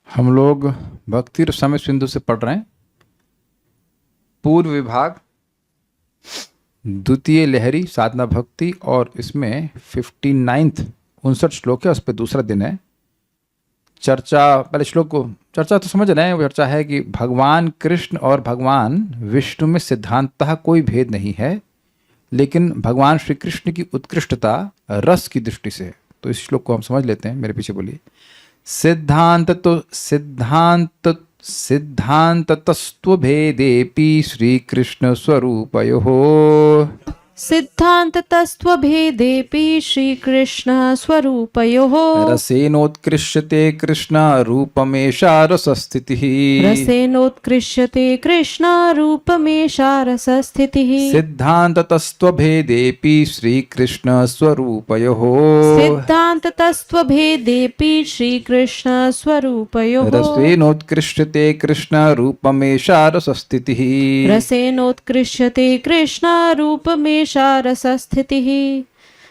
हम लोग भक्ति रसामृत सिंधु से पढ़ रहे हैं। पूर्व विभाग द्वितीय लहरी साधना भक्ति, और इसमें 59 59 श्लोक है। उस पर दूसरा दिन है। चर्चा, पहले श्लोक को चर्चा तो समझ रहे हैं। वो चर्चा है कि भगवान कृष्ण और भगवान विष्णु में सिद्धांततः कोई भेद नहीं है, लेकिन भगवान श्री कृष्ण की उत्कृष्टता रस की दृष्टि से है। तो इस श्लोक को हम समझ लेते हैं। मेरे पीछे बोलिए। सिद्धान्ततस्त्वभेदेऽपि श्रीकृष्ण स्वरूपयोः सिद्धान्ततस्त्वभेदेऽपि श्रीकृष्ण स्वरूपयोः रसेनोत्कृष्यते कृष्ण रूपमेषा रसस्थितिः रसेनोत्कृष्यते कृष्ण रूपमेषा रसस्थितिः सिद्धान्ततस्त्वभेदेऽपि श्रीकृष्ण स्वरूपयोः सिद्धान्ततस्त्वभेदेऽपि श्रीकृष्ण स्वरूपयोः रसेनोत्कृष्यते कृष्ण रूपमेषा रसस्थितिः रसेनोत्कृष्यते कृष्ण रूपमेषा रसस्थितिः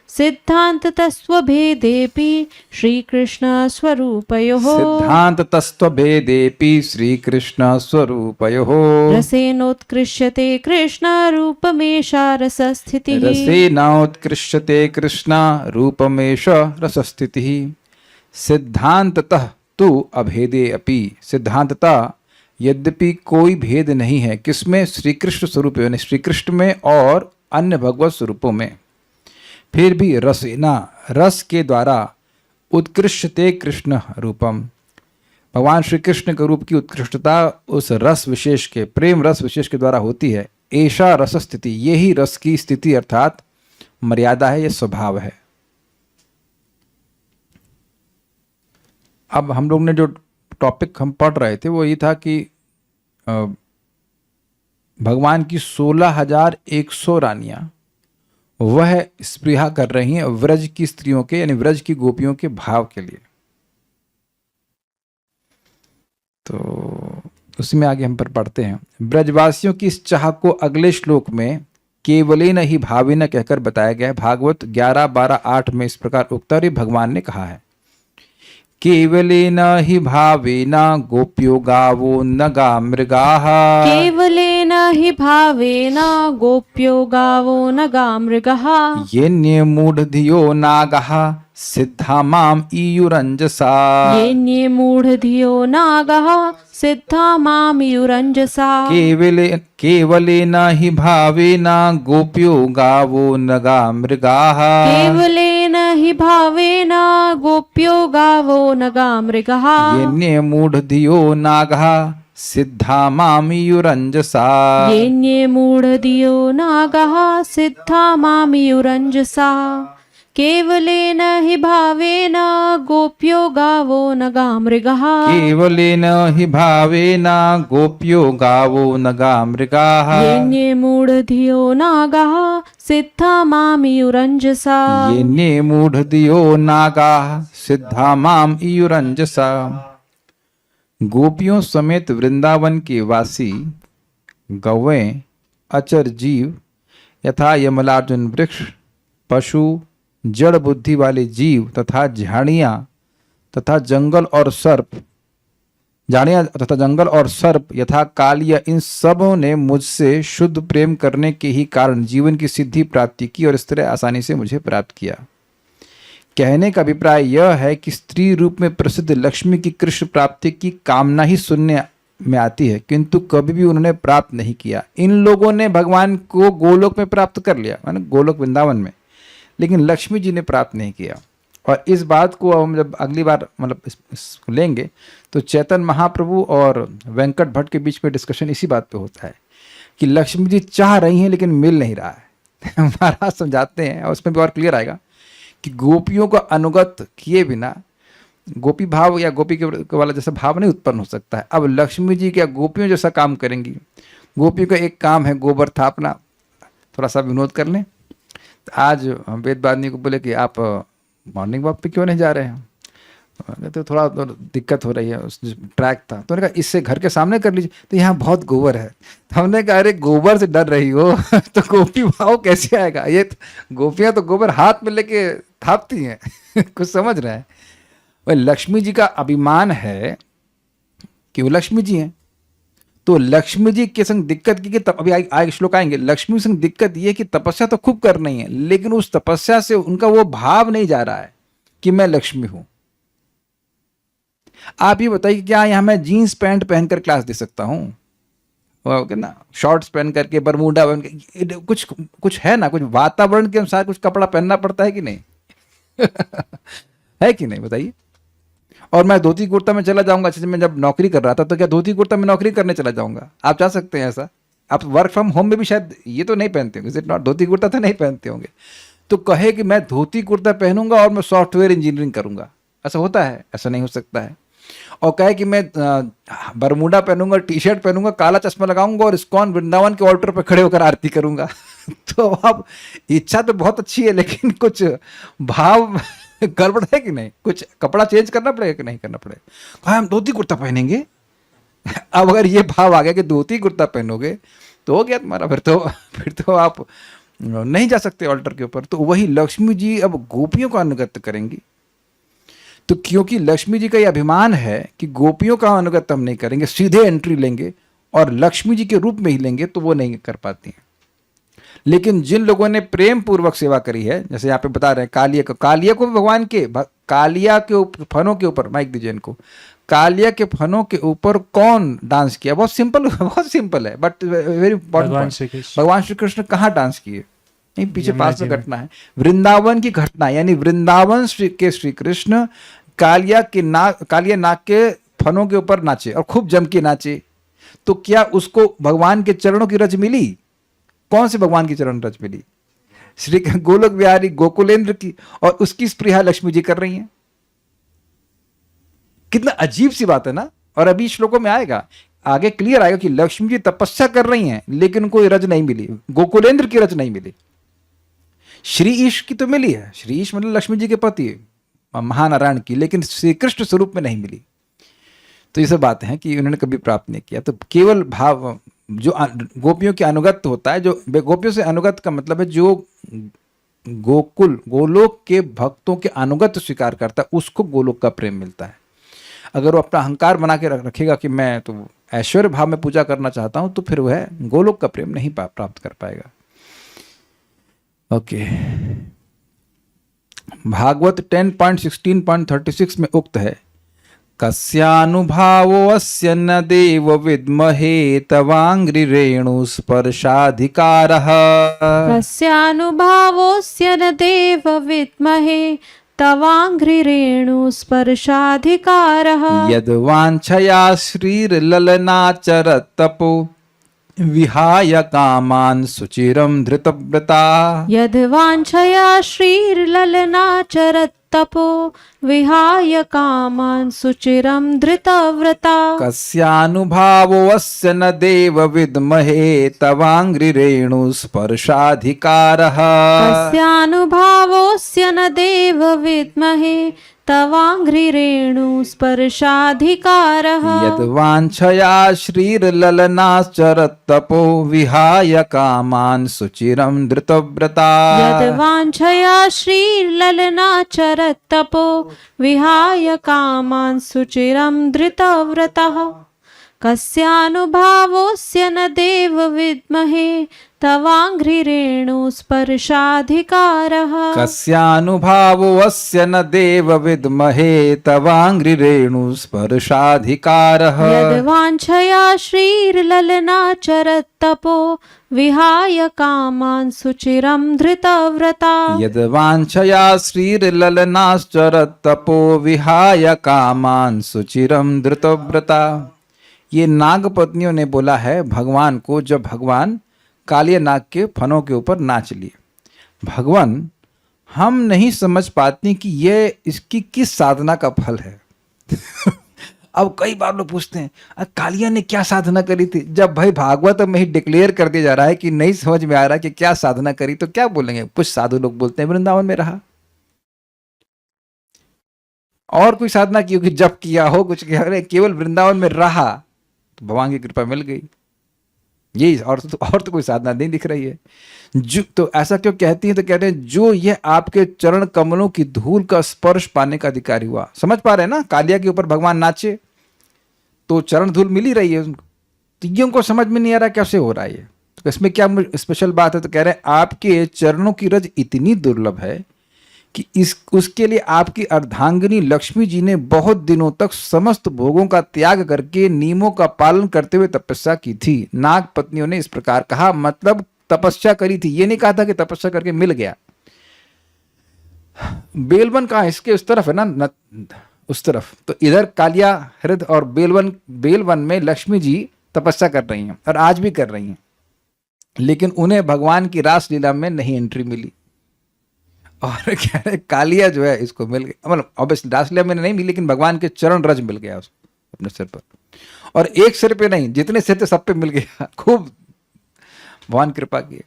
सिद्धान्ततस्त्वभेदेऽपि श्रीकृष्ण स्वरूपयोः सिद्धान्ततस्त्वभेदेऽपि श्रीकृष्ण स्वरूपयोः रसेनोत्कृष्यते कृष्ण रूपमेषा रसस्थितिः रसेनोत्कृष्यते कृष्ण रूपमेष रसस्थितिः सिद्धान्ततः तु अभेदे अपि। सिद्धान्ततः यद्यपि कोई भेद नहीं है। किसमें? श्री कृष्ण स्वरूप यानी श्री कृष्ण में और अन्य भगवत स्वरूपों में। फिर भी रसेना रस के द्वारा उत्कृष्टते कृष्ण रूपम, भगवान श्री कृष्ण के रूप की उत्कृष्टता उस रस विशेष के, प्रेम रस विशेष के द्वारा होती है। ऐसा रस स्थिति, यही रस की स्थिति अर्थात मर्यादा है, यह स्वभाव है। अब हम लोग ने जो टॉपिक हम पढ़ रहे थे वो ये था कि भगवान की 16,100 रानियां वह स्पृहा कर रही हैं व्रज की स्त्रियों के, यानी व्रज की गोपियों के भाव के लिए। तो उसी में आगे हम पर पढ़ते हैं। ब्रजवासियों की इस चाह को अगले श्लोक में केवलेन ही भावेन कहकर बताया गया है। भागवत 11:12-8 में इस प्रकार उत्तरी भगवान ने कहा है, केवलेन हि भावेन गोप्यो गावो नगा मृगाः केवलेन हि भावेन गोप्यो गावो नगा मृगः येन्ये मूढधियो नागः सिद्धा माम ईयुरंजसा येन्ये मूढधियो नागः सिद्धा माम यूरंजसा केवलेन हि भावेन गोप्यो गावो नगा मृगाः केवलेन हि भावेन गोप्यो गावो नगा मृगः येन्ये मूढधियो नागः सिद्धा माम ईयुरंजसा येन्ये मूढधियो नागः सिद्धा माम यूरंजसा केवलेन हि भावेन गोप्यो गावो नगा मृगः केवलेन हि भावेन गोप्यो गावो नगा मृगाः येन्ये मूढधियो नागः सिद्धा माम यूरंजसा येन्ये मूढधियो नागाः सिद्धा माम ईयुरंजसा। गोपियों समेत वृंदावन के वासी गौएं, अचर जीव यथा यमलार्जुन वृक्ष, पशु, जड़ बुद्धि वाले जीव तथा झाड़ियाँ तथा जंगल और सर्प यथा कालिया, इन सबों ने मुझसे शुद्ध प्रेम करने के ही कारण जीवन की सिद्धि प्राप्ति की और इस तरह आसानी से मुझे प्राप्त किया। कहने का अभिप्राय यह है कि स्त्री रूप में प्रसिद्ध लक्ष्मी की कृष्ण प्राप्ति की कामना ही सुनने में आती है, किंतु कभी भी उन्होंने प्राप्त नहीं किया। इन लोगों ने भगवान को गोलोक में प्राप्त कर लिया, माने गोलोक वृंदावन में, लेकिन लक्ष्मी जी ने प्राप्त नहीं किया। और इस बात को हम जब अगली बार मतलब इसको लेंगे तो चैतन्य महाप्रभु और वेंकट भट्ट के बीच में डिस्कशन इसी बात पे होता है कि लक्ष्मी जी चाह रही हैं लेकिन मिल नहीं रहा है। महाराज समझाते हैं और उसमें भी और क्लियर आएगा कि गोपियों को अनुगत किए बिना गोपी भाव या गोपी के वाला जैसा भाव नहीं उत्पन्न हो सकता है। अब लक्ष्मी जी क्या गोपियों जैसा काम करेंगी? गोपियों का एक काम है गोबर थापना। थोड़ा सा विनोद कर लें। आज हम वेदवादिनी को बोले कि आप मॉर्निंग वॉक पे क्यों नहीं जा रहे हैं? तो थोड़ा दिक्कत हो रही है, उस ट्रैक था। तो उन्होंने कहा इससे घर के सामने कर लीजिए। तो यहाँ बहुत गोबर है। तो हमने कहा अरे गोबर से डर रही हो तो गोपी भाव कैसे आएगा? ये गोपियाँ तो गोबर हाथ में लेके थापती हैं। कुछ समझ रहे हैं? वह लक्ष्मी जी का अभिमान है कि वो लक्ष्मी जी हैं। तो लक्ष्मी जी के संग दिक्कत की कि अभी आगे श्लोक आएंगे, लक्ष्मी संग दिक्कत ये कि तपस्या तो खूब कर रही है, लेकिन उस तपस्या से उनका वो भाव नहीं जा रहा है कि मैं लक्ष्मी हूं। आप ये बताइए क्या यहां मैं जीन्स पैंट पहनकर क्लास दे सकता हूं? ना शॉर्ट्स पहन करके, बरमूडा पहन के, कुछ है ना, कुछ वातावरण के अनुसार कुछ कपड़ा पहनना पड़ता है कि नहीं? है कि नहीं बताइए? और मैं धोती कुर्ता में चला जाऊंगा, जैसे मैं जब नौकरी कर रहा था, तो क्या धोती कुर्ता में नौकरी करने चला जाऊंगा? आप जा सकते हैं ऐसा? आप वर्क फ्रॉम होम में भी शायद ये तो नहीं पहनते होंगे, नॉट धोती कुर्ता तो नहीं पहनते होंगे। तो कहे कि मैं धोती कुर्ता पहनूंगा और मैं सॉफ्टवेयर इंजीनियरिंग करूंगा, ऐसा होता है? ऐसा नहीं हो सकता है। और कहे कि मैं बरमूडा पहनूंगा, टी शर्ट पहनूंगा, काला चश्मा लगाऊंगा और इस्कॉन वृंदावन के ऑल्टर पर खड़े होकर आरती करूंगा। तो अब इच्छा तो बहुत अच्छी है, लेकिन कुछ भाव गड़बड़ है कि नहीं? कुछ कपड़ा चेंज करना पड़ेगा कि नहीं करना पड़ेगा? कहा हम धोती कुर्ता पहनेंगे। अब अगर ये भाव आ गया कि धोती कुर्ता पहनोगे तो हो गया तुम्हारा, फिर तो आप नहीं जा सकते ऑल्टर के ऊपर। तो वही लक्ष्मी जी अब गोपियों का अनुगत्य करेंगी। तो क्योंकि लक्ष्मी जी का ये अभिमान है कि गोपियों का अनुगत्य हम नहीं करेंगे, सीधे एंट्री लेंगे और लक्ष्मी जी के रूप में ही लेंगे, तो वो नहीं कर पाती हैं। लेकिन जिन लोगों ने प्रेम पूर्वक सेवा करी है, जैसे यहाँ पे बता रहे हैं कालिया को भगवान के कालिया के फनों के ऊपर, माइक दीजिए इनको, कालिया के फनों के ऊपर कौन डांस किया? बहुत सिंपल है बट वेरी इंपॉर्टेंट। भगवान श्री कृष्ण कहाँ डांस किए? नहीं, पीछे पास में घटना है, वृंदावन की घटना, यानी वृंदावन के श्री कृष्ण कालिया नाग के फनों के ऊपर नाचे और खूब जम के नाचे। तो क्या उसको भगवान के चरणों की रज मिली? कौन से भगवान की चरण रज मिली? श्री गोलोक बिहारी गोकुलेंद्र की, और उसकी स्पृहा लक्ष्मी जी कर रही हैं। कितना अजीब सी बात है ना। और अभी श्लोकों में आएगा, आगे क्लियर आएगा कि लक्ष्मी जी तपस्या कर रही हैं, लेकिन कोई रज नहीं मिली, गोकुलेंद्र की रज नहीं मिली। श्री ईश की तो मिली है, श्री ईश मतलब लक्ष्मी जी के पति महानारायण की, लेकिन श्री कृष्ण स्वरूप में नहीं मिली। तो ये सब बातें हैं कि उन्होंने कभी प्राप्त नहीं किया। तो केवल भाव जो गोपियों के अनुगत होता है, जो गोपियों से अनुगत का मतलब है जो गोलोक के भक्तों के अनुगत स्वीकार करता है, उसको गोलोक का प्रेम मिलता है। अगर वो अपना अहंकार बना के रखेगा कि मैं तो ऐश्वर्य भाव में पूजा करना चाहता हूं, तो फिर वह गोलोक का प्रेम नहीं प्राप्त कर पाएगा। ओके, भागवत 10.16.36 में उक्त है, कस्यानुभावो अस्य न देव विद्महे तवांग्रि रेणु स्पर्शाधिकारः। कस्यानुभावोऽस्य न देव विद्महे तवांघ्रि रेणु स्पर्शाधिकारः। यद्वाञ्छया श्रीर्ललनाचरत्तपो विहाय कामान् सुचिरं धृतव्रता। यद्वाञ्छया श्रीर्ललनाचरत्तपो विहाय कामान् सुचिरं धृतव्रता। कस्यानुभावो अस्य न देव विद्महे तवांग्रि रेणु स्पर्शाधिकारः। कस्यानुभावोऽस्य न देव विद्महे तवांघ्रि रेणु स्पर्शाधिकारः। यद्वाञ्छया श्रीर्ललनाचरत्तपो विहाय कामान् सुचिरं धृतव्रता। यद्वाञ्छया श्रीर्ललनाचरत्तपो विहाय कामान् सुचिरं धृतव्रतः। कस्यानुभावोऽस्य न देव विद्महे तवांघ्रि रेणु स्पर्शाधिकारः। कस्यानुभावो अस्य न देव विद्महे तवांग्रि रेणु स्पर्शाधिकारः। यद्वाञ्छया श्रीर्ललनाचरत्तपो विहाय कामान् सुचिरं धृतव्रता। यद्वाञ्छया श्रीर्ललनाश्चरत्तपो विहाय कामान् सुचिरं धृतव्रता। ये नाग पत्नियों ने बोला है भगवान को, जब भगवान कालिया नाग के फनों के ऊपर नाच लिए, भगवान हम नहीं समझ पाती कि ये इसकी किस साधना का फल है। अब कई बार लोग पूछते हैं कालिया ने क्या साधना करी थी। जब भाई भागवत में ही डिक्लेयर कर दिया जा रहा है कि नहीं समझ में आ रहा कि क्या साधना करी, तो क्या बोलेंगे? कुछ साधु लोग बोलते हैं वृंदावन में रहा, और कोई साधना की होगी, जप किया हो, कुछ किया, केवल वृंदावन में रहा तो भगवान की कृपा मिल गई। यही और तो कोई साधना नहीं दिख रही है। जो तो ऐसा क्यों कहती है? तो कहते हैं जो ये आपके चरण कमलों की धूल का स्पर्श पाने का अधिकारी हुआ। समझ पा रहे हैं ना? कालिया के ऊपर भगवान नाचे तो चरण धूल मिल ही रही है उनको। तो ये उनको समझ में नहीं आ रहा कैसे हो रहा है ये। तो इसमें क्या स्पेशल बात है? तो कह रहे हैं आपके चरणों की रज इतनी दुर्लभ है कि उसके लिए आपकी अर्धांगिनी लक्ष्मी जी ने बहुत दिनों तक समस्त भोगों का त्याग करके नियमों का पालन करते हुए तपस्या की थी। नाग पत्नियों ने इस प्रकार कहा, मतलब तपस्या करी थी, ये नहीं कहा था कि तपस्या करके मिल गया। बेलवन कहाँ? इसके उस तरफ है ना, उस तरफ। तो इधर कालिया हृद और बेलवन में लक्ष्मी जी तपस्या कर रही हैं और आज भी कर रही हैं, लेकिन उन्हें भगवान की रासलीला में नहीं एंट्री मिली। और कह रहे कालिया जो है इसको मिल गया, मतलब ऑब्वियसली रासलीला में नहीं मिली, लेकिन भगवान के चरण रज मिल गया उसको अपने सिर पर। और एक सिर पे नहीं, जितने सिर थे सब पे मिल गया। खूब भगवान कृपा की।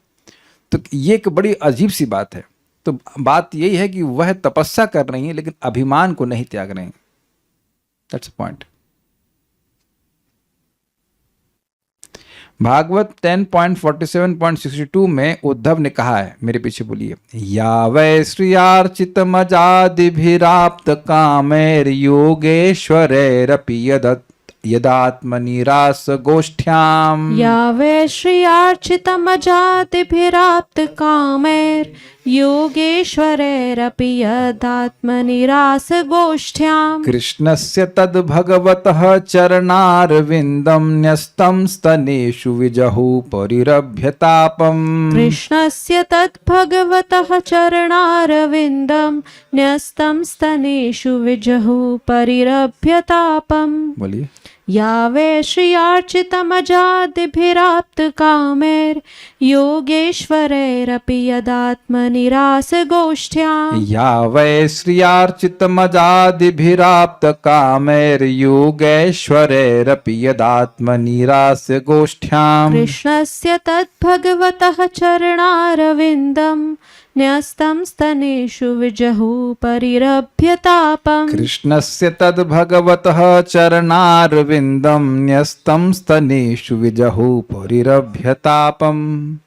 तो ये एक बड़ी अजीब सी बात है। तो बात यही है कि वह तपस्या कर रही है लेकिन अभिमान को नहीं त्याग रही। That's a point. भागवत 10.47.62 में उद्धव ने कहा है, मेरे पीछे बोलिए, या वै श्रियार्चित मजादिभिराप्त कामैर योगेश्वरैरपि यदात्मनिरास गोष्ठ्याम। या वै श्रियार्चितमजातिभिराप्त कामैर् योगेश्वरैरपि यदात्मनिरास गोष्ठ्याम्। कृष्णस्य तद् भगवतः चरणारविन्दं न्यस्तं स्तनेषु विजहु परिरभ्यतापम्। कृष्णस्य तत् भगवतः चरणारविन्दं न्यस्तं स्तनेषु विजहु परिरभ्यतापम्। बोलिए। या वै श्रियार्चितमजादिभिराप्त कामैर् योगेश्वरैरपि यदात्मनिरास गोष्ठ्याम्। या वै श्रियार्चितमजादिभिराप्त कामैर् योगैश्वरैरपि यदात्मनिरास गोष्ठ्याम्। कृष्णस्य तद्भगवतः चरणारविन्दं न्यस्तं स्तनेषु विजहु परिरभ्यतापम्। कृष्णस्य तद्भगवतः चरणारविन्दं न्यस्तं स्तनेषु विजहु परिरभ्यतापम्।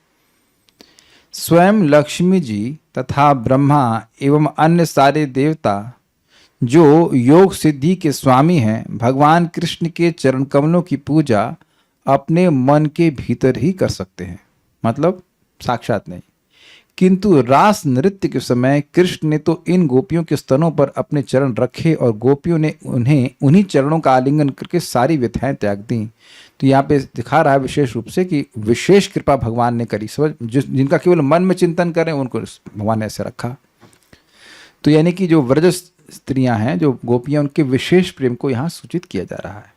स्वयं लक्ष्मी जी तथा ब्रह्मा एवं अन्य सारे देवता जो योग सिद्धि के स्वामी हैं, भगवान कृष्ण के चरण कमलों की पूजा अपने मन के भीतर ही कर सकते हैं, मतलब साक्षात नहीं। किंतु रास नृत्य के समय कृष्ण ने तो इन गोपियों के स्तनों पर अपने चरण रखे और गोपियों ने उन्हें उन्हीं चरणों का आलिंगन करके सारी व्यथाएं त्याग दी। तो यहाँ पे दिखा रहा है विशेष रूप से कि विशेष कृपा भगवान ने करी। समझ, जिनका केवल मन में चिंतन करें उनको भगवान ने ऐसे रखा। तो यानी कि जो व्रज स्त्रियां हैं, जो गोपियां, उनके विशेष प्रेम को यहाँ सूचित किया जा रहा है।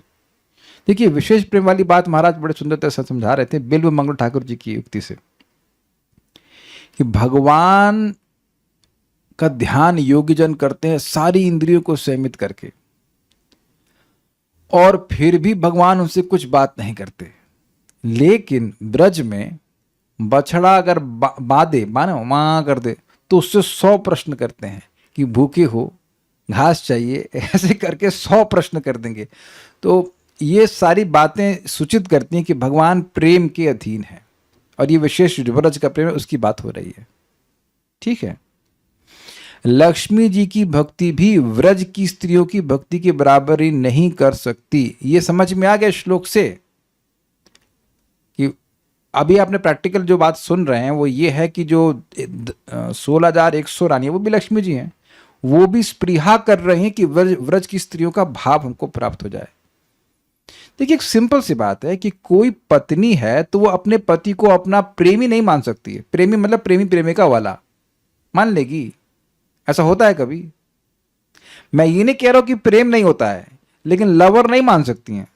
देखिए, विशेष प्रेम वाली बात महाराज बड़े सुंदरता से समझा रहे थे बिल्व मंगल ठाकुर जी की युक्ति से, कि भगवान का ध्यान योगीजन करते हैं सारी इंद्रियों को संयमित करके, और फिर भी भगवान उनसे कुछ बात नहीं करते। लेकिन ब्रज में बछड़ा अगर बादे माँ कर दे तो उससे 100 प्रश्न करते हैं कि भूखे हो, घास चाहिए, ऐसे करके 100 प्रश्न कर देंगे। तो ये सारी बातें सूचित करती हैं कि भगवान प्रेम के अधीन है, और ये विशेष ब्रज का प्रेम है, उसकी बात हो रही है। ठीक है। लक्ष्मी जी की भक्ति भी व्रज की स्त्रियों की भक्ति के बराबर ही नहीं कर सकती। ये समझ में आ गया श्लोक से कि अभी आपने प्रैक्टिकल जो बात सुन रहे हैं वो ये है कि जो 16,100 रानी है वो भी लक्ष्मी जी हैं, वो भी स्पृहा कर रहे हैं कि व्रज की स्त्रियों का भाव हमको प्राप्त हो जाए। देखिए, एक सिंपल सी बात है कि कोई पत्नी है तो वो अपने पति को अपना प्रेमी नहीं मान सकती है। प्रेमी मतलब प्रेमी प्रेमिका वाला मान लेगी? ऐसा होता है कभी? मैं ये नहीं कह रहा हूं कि प्रेम नहीं होता है, लेकिन लवर नहीं मान सकती हैं।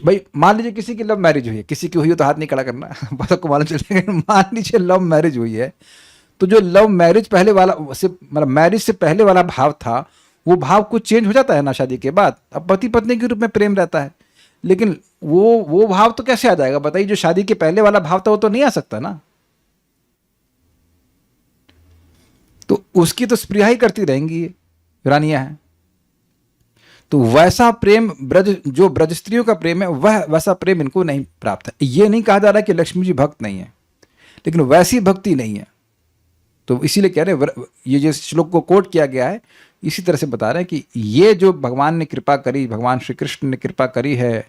भाई मान लीजिए किसी की लव मैरिज हुई है, किसी की हुई हो तो हाथ नहीं खड़ा करना, बस आपको मालूम चलेगा। मान लीजिए लव मैरिज हुई है, तो जो लव मैरिज पहले वाला से, मतलब मैरिज से पहले वाला भाव था, वो भाव कुछ चेंज हो जाता है ना शादी के बाद। अब पति पत्नी के रूप में प्रेम रहता है, लेकिन वो भाव तो कैसे आ जाएगा बताइए? जो शादी के पहले वाला भाव था वो तो नहीं आ सकता ना। तो उसकी तो स्प्रिया ही करती रहेंगी रानियां हैं। तो वैसा प्रेम जो ब्रज स्त्रियों का प्रेम है, वह वैसा प्रेम इनको नहीं प्राप्त है। ये नहीं कहा जा रहा कि लक्ष्मी जी भक्त नहीं है, लेकिन वैसी भक्ति नहीं है। तो इसीलिए कह रहे हैं, ये जो श्लोक को कोट किया गया है इसी तरह से बता रहे हैं कि ये जो भगवान ने कृपा करी, भगवान श्री कृष्ण ने कृपा करी है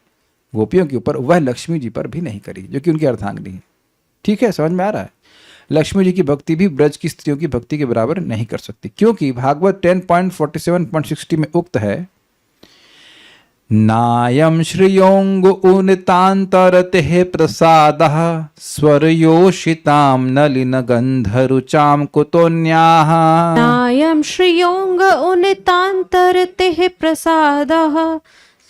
गोपियों के ऊपर, वह लक्ष्मी जी पर भी नहीं करी, जो कि उनकी अर्धांगिनी है। ठीक है, समझ में आ रहा है? लक्ष्मी जी की भक्ति भी ब्रज की स्त्रियों की भक्ति के बराबर नहीं कर सकती, क्योंकि भागवत 10.47.60 में उक्त है, नायम श्रियोंग उन्तांतरते प्रसादः स्वरयोषितां नलिन गंधरुचां कुतोन्याः। नायं श्रियोऽङ्ग उन्तान्तरतेः प्रसादः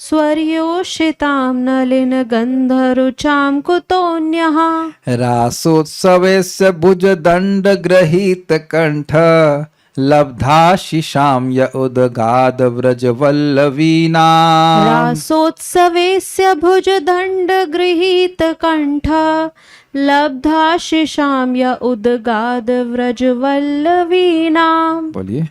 स्वर्योषितां नलिनगन्धरुचां कुतोऽन्यः। रासोत्सवेस्य भुजदण्डगृहीतकण्ठ लब्धाशिषां य उदगाद व्रजवल्लवीनाम्। रासोत्सवेस्य भुजदण्डगृहीतकण्ठ लब्धाशिषां य उदगाद व्रजवल्लवीनाम्। बोलिए।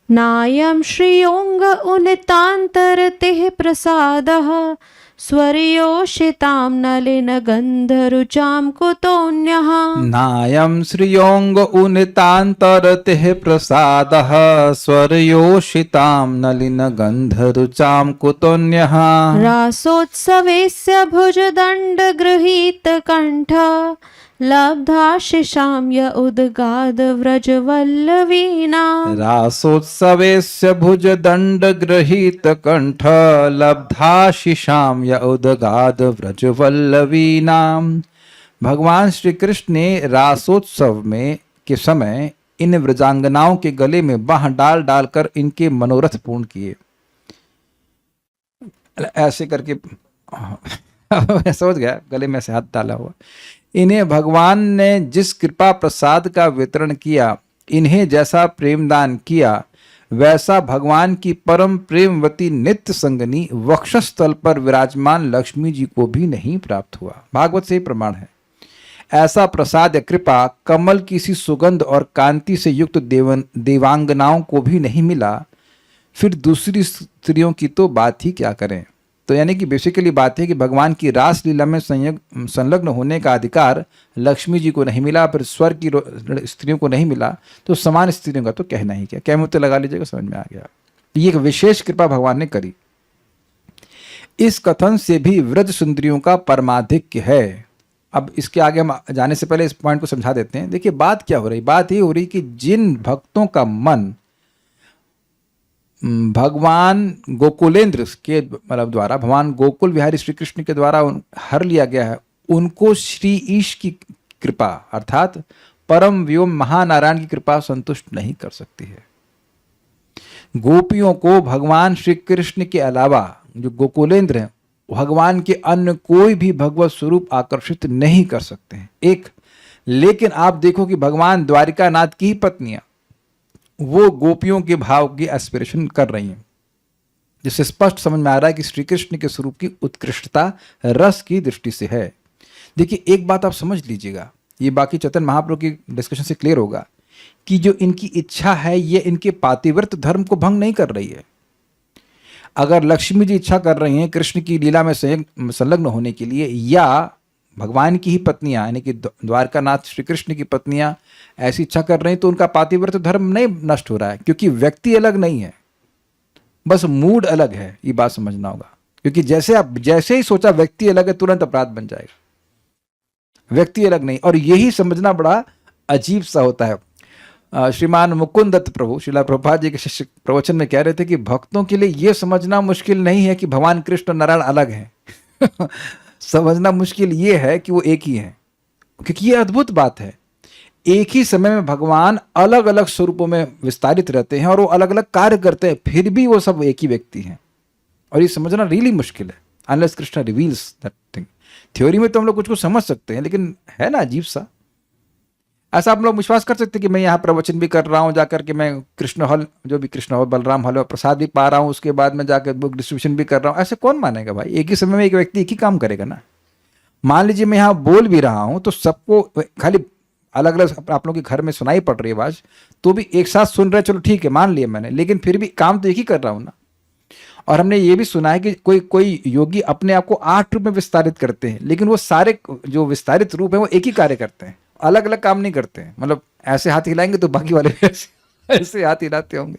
नायं श्रियोऽङ्ग उन्तान्तरतेः प्रसादः स्वर्योषितां नलिनगन्धरुचां कुतोऽन्यः। नायं श्रियोंग उन्तांतरतेः प्रसादः स्वर्योषितां नलिनगन्धरुचां कुतोऽन्यः। रासोत्सवेस्य भुजदण्डगृहीतकण्ठ लब्धाशिषां य उदगाद व्रजवल्लवीनाम्। रासोत्सवेस्य भुजदण्डगृहीतकण्ठ लब्धाशिषां य उदगाद व्रजवल्लवीनाम्। भगवान श्री कृष्ण ने रासोत्सव में के समय इन व्रजांगनाओं के गले में बाह डाल डालकर इनके मनोरथ पूर्ण किए। ऐसे करके मैं समझ गया, गले में से हाथ डाला हुआ। इन्हें भगवान ने जिस कृपा प्रसाद का वितरण किया, इन्हें जैसा प्रेमदान किया, वैसा भगवान की परम प्रेमवती नित्य संगनी वक्षस्थल पर विराजमान लक्ष्मी जी को भी नहीं प्राप्त हुआ। भागवत से ही प्रमाण है। ऐसा प्रसाद या कृपा कमल की सी सुगंध और कांति से युक्त देवांगनाओं को भी नहीं मिला, फिर दूसरी स्त्रियों की तो बात ही क्या करें। तो यानी कि बेसिकली बात है कि भगवान की रास लीला में संलग्न होने का अधिकार लक्ष्मी जी को नहीं मिला, फिर स्वर्ग की स्त्रियों को नहीं मिला, तो समान स्त्रियों का तो कहना ही क्या। क्या मुझे लगा लीजिएगा, समझ में आ गया। ये एक विशेष कृपा भगवान ने करी। इस कथन से भी व्रज सुंदरियों का परमाधिक्य है। अब इसके आगे हम जाने से पहले इस पॉइंट को समझा देते हैं। देखिए बात क्या हो रही, बात ये हो रही कि जिन भक्तों का मन भगवान गोकुलेंद्र के मतलब द्वारा, भगवान गोकुल विहारी श्री कृष्ण के द्वारा हर लिया गया है, उनको श्री ईश की कृपा अर्थात परम व्योम महानारायण की कृपा संतुष्ट नहीं कर सकती है। गोपियों को भगवान श्री कृष्ण के अलावा जो गोकुलेंद्र हैं, भगवान के अन्य कोई भी भगवत स्वरूप आकर्षित नहीं कर सकते हैं। एक लेकिन आप देखो कि भगवान द्वारिकानाथ की ही पत्नियां वो गोपियों के भाव की एस्पिरेशन कर रही हैं, जिससे स्पष्ट समझ में आ रहा है कि श्री कृष्ण के स्वरूप की उत्कृष्टता रस की दृष्टि से है। देखिए एक बात आप समझ लीजिएगा, ये बाकी चैतन्य महाप्रभु की डिस्कशन से क्लियर होगा कि जो इनकी इच्छा है ये इनके पातिव्रत धर्म को भंग नहीं कर रही है। अगर लक्ष्मी जी इच्छा कर रही हैं कृष्ण की लीला में संलग्न होने के लिए, या भगवान की ही पत्नियां यानी कि द्वारकानाथ श्री कृष्ण की पत्नियां ऐसी इच्छा कर रही हैं, तो उनका पातिव्रत धर्म नहीं नष्ट हो रहा है, क्योंकि व्यक्ति अलग नहीं है, बस मूड अलग है। ये बात समझना होगा, क्योंकि जैसे ही सोचा व्यक्ति अलग है तुरंत अपराध बन जाएगा। व्यक्ति अलग नहीं, और यही समझना बड़ा अजीब सा होता है। श्रीमान मुकुंद दत्त प्रभु श्रीला प्रभुपाद जी के शिष्य प्रवचन में कह रहे थे कि भक्तों के लिए यह समझना मुश्किल नहीं है कि भगवान कृष्ण और नारायण अलग हैं समझना मुश्किल ये है कि वो एक ही हैं, क्योंकि ये अद्भुत बात है। एक ही समय में भगवान अलग अलग स्वरूपों में विस्तारित रहते हैं और वो अलग अलग कार्य करते हैं, फिर भी वो सब एक ही व्यक्ति हैं। और ये समझना रियली मुश्किल है unless Krishna reveals that thing. Theory में तो हम लोग कुछ समझ सकते हैं, लेकिन है ना अजीब सा। ऐसा आप लोग विश्वास कर सकते हैं कि मैं यहाँ प्रवचन भी कर रहा हूँ, जाकर के मैं कृष्ण हॉल जो भी कृष्ण हॉल बलराम हॉल में प्रसाद भी पा रहा हूँ, उसके बाद में जाकर बुक डिस्ट्रीब्यूशन भी कर रहा हूँ। ऐसे कौन मानेगा भाई? एक ही समय में एक व्यक्ति एक ही काम करेगा ना। मान लीजिए मैं यहाँ बोल भी रहा हूँ तो सबको खाली अलग अलग आप लोगों के घर में सुनाई पड़ रही है आवाज, तो भी एक साथ सुन रहे, चलो ठीक है मान लिया मैंने, लेकिन फिर भी काम तो एक ही कर रहा हूँ ना। और हमने ये भी सुना है कि कोई योगी अपने आप को 8 रूप में विस्तारित करते हैं, लेकिन वो सारे जो विस्तारित रूप है वो एक ही कार्य करते हैं, अलग अलग काम नहीं करते हैं, मतलब ऐसे हाथ हिलाएंगे तो बाकी वाले भी ऐसे हाथ हिलाते होंगे,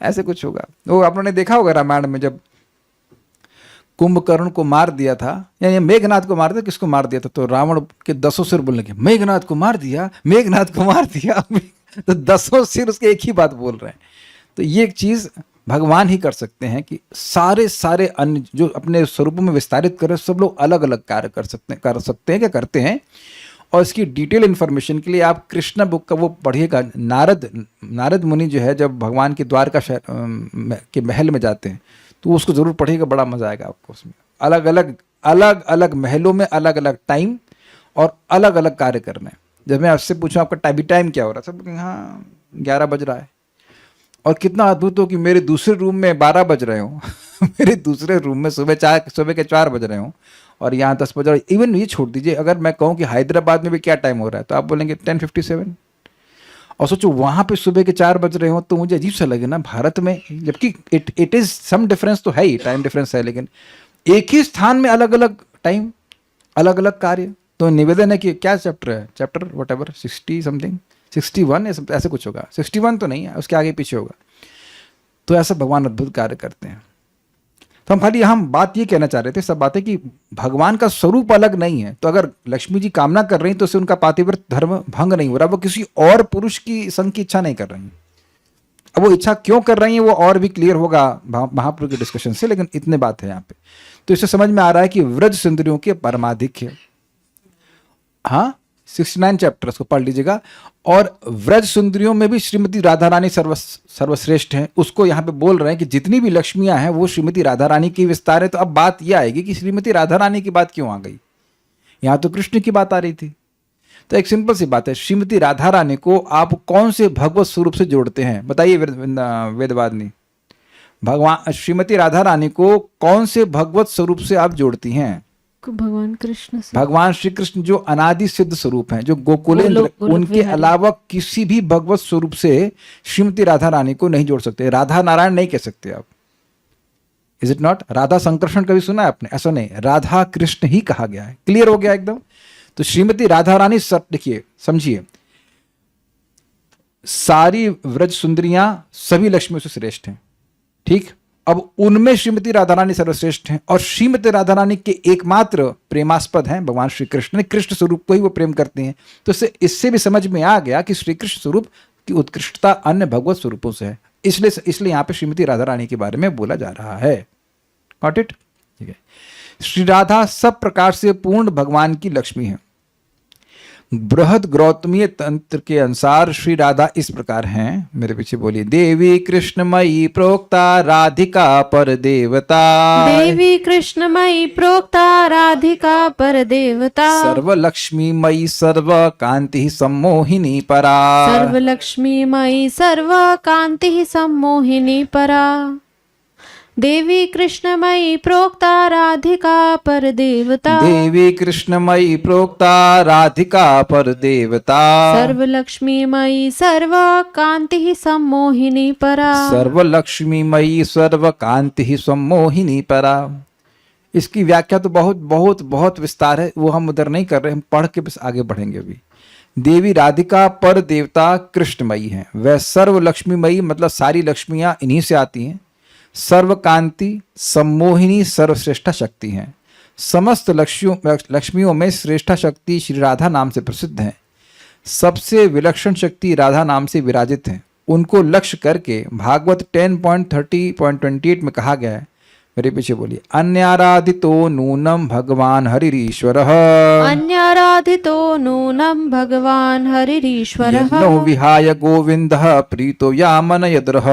ऐसे कुछ होगा। वो आप लोगों ने देखा होगा रामायण में, जब कुंभकर्ण को मार दिया था, यानी मेघनाथ को मार दिया, किसको मार दिया था, तो रावण के 10 सिर बोलने लगे मेघनाथ को मार दिया, मेघनाथ को मार दिया। तो 10 सिर उसके एक ही बात बोल रहे हैं। तो ये एक चीज भगवान ही कर सकते हैं कि सारे अन्य जो अपने स्वरूपों में विस्तारित कर रहे हैं, सब लोग अलग अलग कार्य कर सकते हैं क्या करते हैं। और इसकी डिटेल इन्फॉर्मेशन के लिए आप कृष्णा बुक का वो पढ़िएगा। नारद मुनि जो है जब भगवान के द्वारका शहर के महल में जाते हैं तो उसको जरूर पढ़िएगा, बड़ा मजा आएगा आपको उसमें। अलग अलग महलों में अलग अलग टाइम और अलग अलग कार्य करना है। जब मैं आपसे पूछूं आपका टाइम क्या हो रहा है, सब बोलेंगे हाँ 11 बज रहा है। और कितना अद्भुत हो कि मेरे दूसरे रूम में 12 बज रहे हो मेरे दूसरे रूम में सुबह के 4 बज रहे हो और यहाँ 10 बज रहा है। इवन ये छोड़ दीजिए, अगर मैं कहूँ कि हैदराबाद में भी क्या टाइम हो रहा है तो आप बोलेंगे 10:57। और सोचो वहाँ पे सुबह के 4 बज रहे हो तो मुझे अजीब सा लगे ना भारत में, जबकि इट इज़ सम डिफरेंस तो है ही, टाइम डिफरेंस है, लेकिन एक ही स्थान में अलग अलग टाइम, अलग अलग कार्य। तो निवेदन है कि क्या चैप्टर है, चैप्टर वट एवर 60 समथिंग 61 ऐसे कुछ होगा, 61 तो नहीं है, उसके आगे पीछे होगा। तो ऐसा भगवान अद्भुत कार्य करते हैं। तो हम बात ये कहना चाह रहे थे, सब बातें कि भगवान का स्वरूप अलग नहीं है। तो अगर लक्ष्मी जी कामना कर रही तो उससे उनका पातिव्रत धर्म भंग नहीं हो रहा, वो किसी और पुरुष की संग की इच्छा नहीं कर रही। अब वो इच्छा क्यों कर रही है वो और भी क्लियर होगा महाप्रभु के डिस्कशन से, लेकिन इतने बात है यहाँ पे। तो इससे समझ में आ रहा है कि व्रज सुंदरियों के परमाधिक्य, हाँ 69 चैप्टर उसको पढ़ लीजिएगा। और व्रज सुंदरियों में भी श्रीमती राधा रानी सर्वश्रेष्ठ हैं। उसको यहाँ पे बोल रहे हैं कि जितनी भी लक्ष्मियां हैं वो श्रीमती राधा रानी की विस्तार है। तो अब बात यह आएगी कि श्रीमती राधा रानी की बात क्यों आ गई, यहाँ तो कृष्ण की बात आ रही थी। तो एक सिंपल सी बात है, श्रीमती राधा रानी को आप कौन से भगवत स्वरूप से जोड़ते हैं, बताइए वेदवादिनी। भगवान श्रीमती राधा रानी को कौन से भगवत स्वरूप से आप जोड़ती हैं? भगवान कृष्ण से। भगवान श्री कृष्ण जो अनादि सिद्ध स्वरूप हैं, जो गोकुलेंद्र, उनके अलावा किसी भी भगवत स्वरूप से श्रीमती राधा रानी को नहीं जोड़ सकते। राधा नारायण नहीं कह सकते आप, is it not? Radha Sankarshan कभी सुना है आपने? ऐसा नहीं, राधा कृष्ण ही कहा गया है। क्लियर हो गया एकदम। तो श्रीमती राधा रानी, सब देखिए समझिए, सारी व्रज सुंदरियां सभी लक्ष्मियों से श्रेष्ठ हैं, ठीक। अब उनमें श्रीमती राधा रानी सर्वश्रेष्ठ हैं और श्रीमती राधा रानी के एकमात्र प्रेमास्पद हैं भगवान श्री कृष्ण। कृष्ण स्वरूप को ही वो प्रेम करते हैं। तो इससे भी समझ में आ गया कि श्री कृष्ण स्वरूप की उत्कृष्टता अन्य भगवत स्वरूपों से है। इसलिए यहाँ पे श्रीमती राधा रानी के बारे में बोला जा रहा है। Got it? ठीक है। श्री राधा सब प्रकार से पूर्ण भगवान की लक्ष्मी है। बृहद गौतमीय तंत्र के अनुसार श्री राधा इस प्रकार हैं, मेरे पीछे बोलिए। देवी कृष्णमयी प्रोक्ता राधिका पर देवता। देवी कृष्णमयी प्रोक्ता राधिका पर देवता। सर्वलक्ष्मीमयी सर्वकांति सम्मोहिनी परा। सर्वलक्ष्मीमयी सर्वकांति सम्मोहिनी परा। देवी कृष्णमयी प्रोक्ता राधिका पर देवता। देवी कृष्णमयी प्रोक्ता राधिका पर देवता। सर्वलक्ष्मीमयी सर्वकांति सम्मोहिनी परा। सर्वलक्ष्मीमयी सर्वकांति सम्मोहिनी परा। इसकी व्याख्या तो बहुत बहुत बहुत विस्तार है, वो हम उधर नहीं कर रहे, हम पढ़ के बस आगे बढ़ेंगे अभी। देवी राधिका पर देवता कृष्णमयी हैं, वह सर्वलक्ष्मीमयी मतलब सारी लक्ष्मियां इन्हीं से आती हैं। सर्वकांति सम्मोहिनी सर्वश्रेष्ठा शक्ति हैं। समस्त लक्ष्मियों में श्रेष्ठा शक्ति श्री राधा नाम से प्रसिद्ध है। सबसे विलक्षण शक्ति राधा नाम से विराजित है। उनको लक्ष्य करके भागवत 10.30.28 में कहा गया है, मेरे पीछे बोलिए। अन्याराधितो नूनम भगवान हरिरीश्वरः। अन्याराधितो नूनम भगवान हरिरीश्वरः। यन्नो विहाय गोविन्दः प्रीतो यामनयद्रः।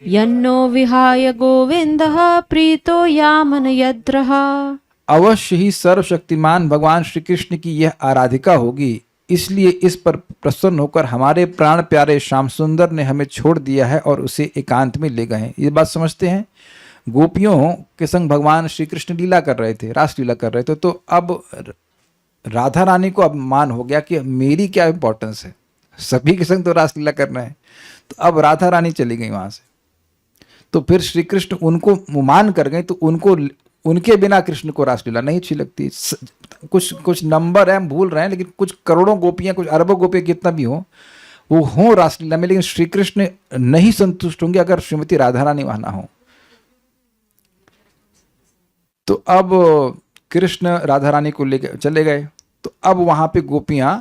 यन्नो विहाय गोविन्दः प्रीतो यामनयद्रः। अवश्य ही सर्वशक्तिमान भगवान श्री कृष्ण की यह आराधिका होगी, इसलिए इस पर प्रसन्न होकर हमारे प्राण प्यारे श्याम सुंदर ने हमें छोड़ दिया है और उसे एकांत में ले गए हैं। ये बात समझते हैं? गोपियों के संग भगवान श्री कृष्ण लीला कर रहे थे, रास लीला कर रहे थे। तो अब राधा रानी को अभिमान हो गया कि मेरी क्या इंपॉर्टेंस है, सभी के संग तो रास लीला करना है। तो अब राधा रानी चली गई वहां से। तो फिर श्री कृष्ण उनको मान कर गए, तो उनके बिना कृष्ण को रासलीला नहीं अच्छी लगती। कुछ कुछ नंबर है, हम भूल रहे हैं, लेकिन कुछ करोड़ों गोपियां, कुछ अरबों गोपियां कितना भी हो, वो हों रासलीला में, लेकिन श्री कृष्ण नहीं संतुष्ट होंगे अगर श्रीमती राधा रानी वहां ना हो। तो अब कृष्ण राधा रानी को लेकर चले गए। तो अब वहां पे गोपियां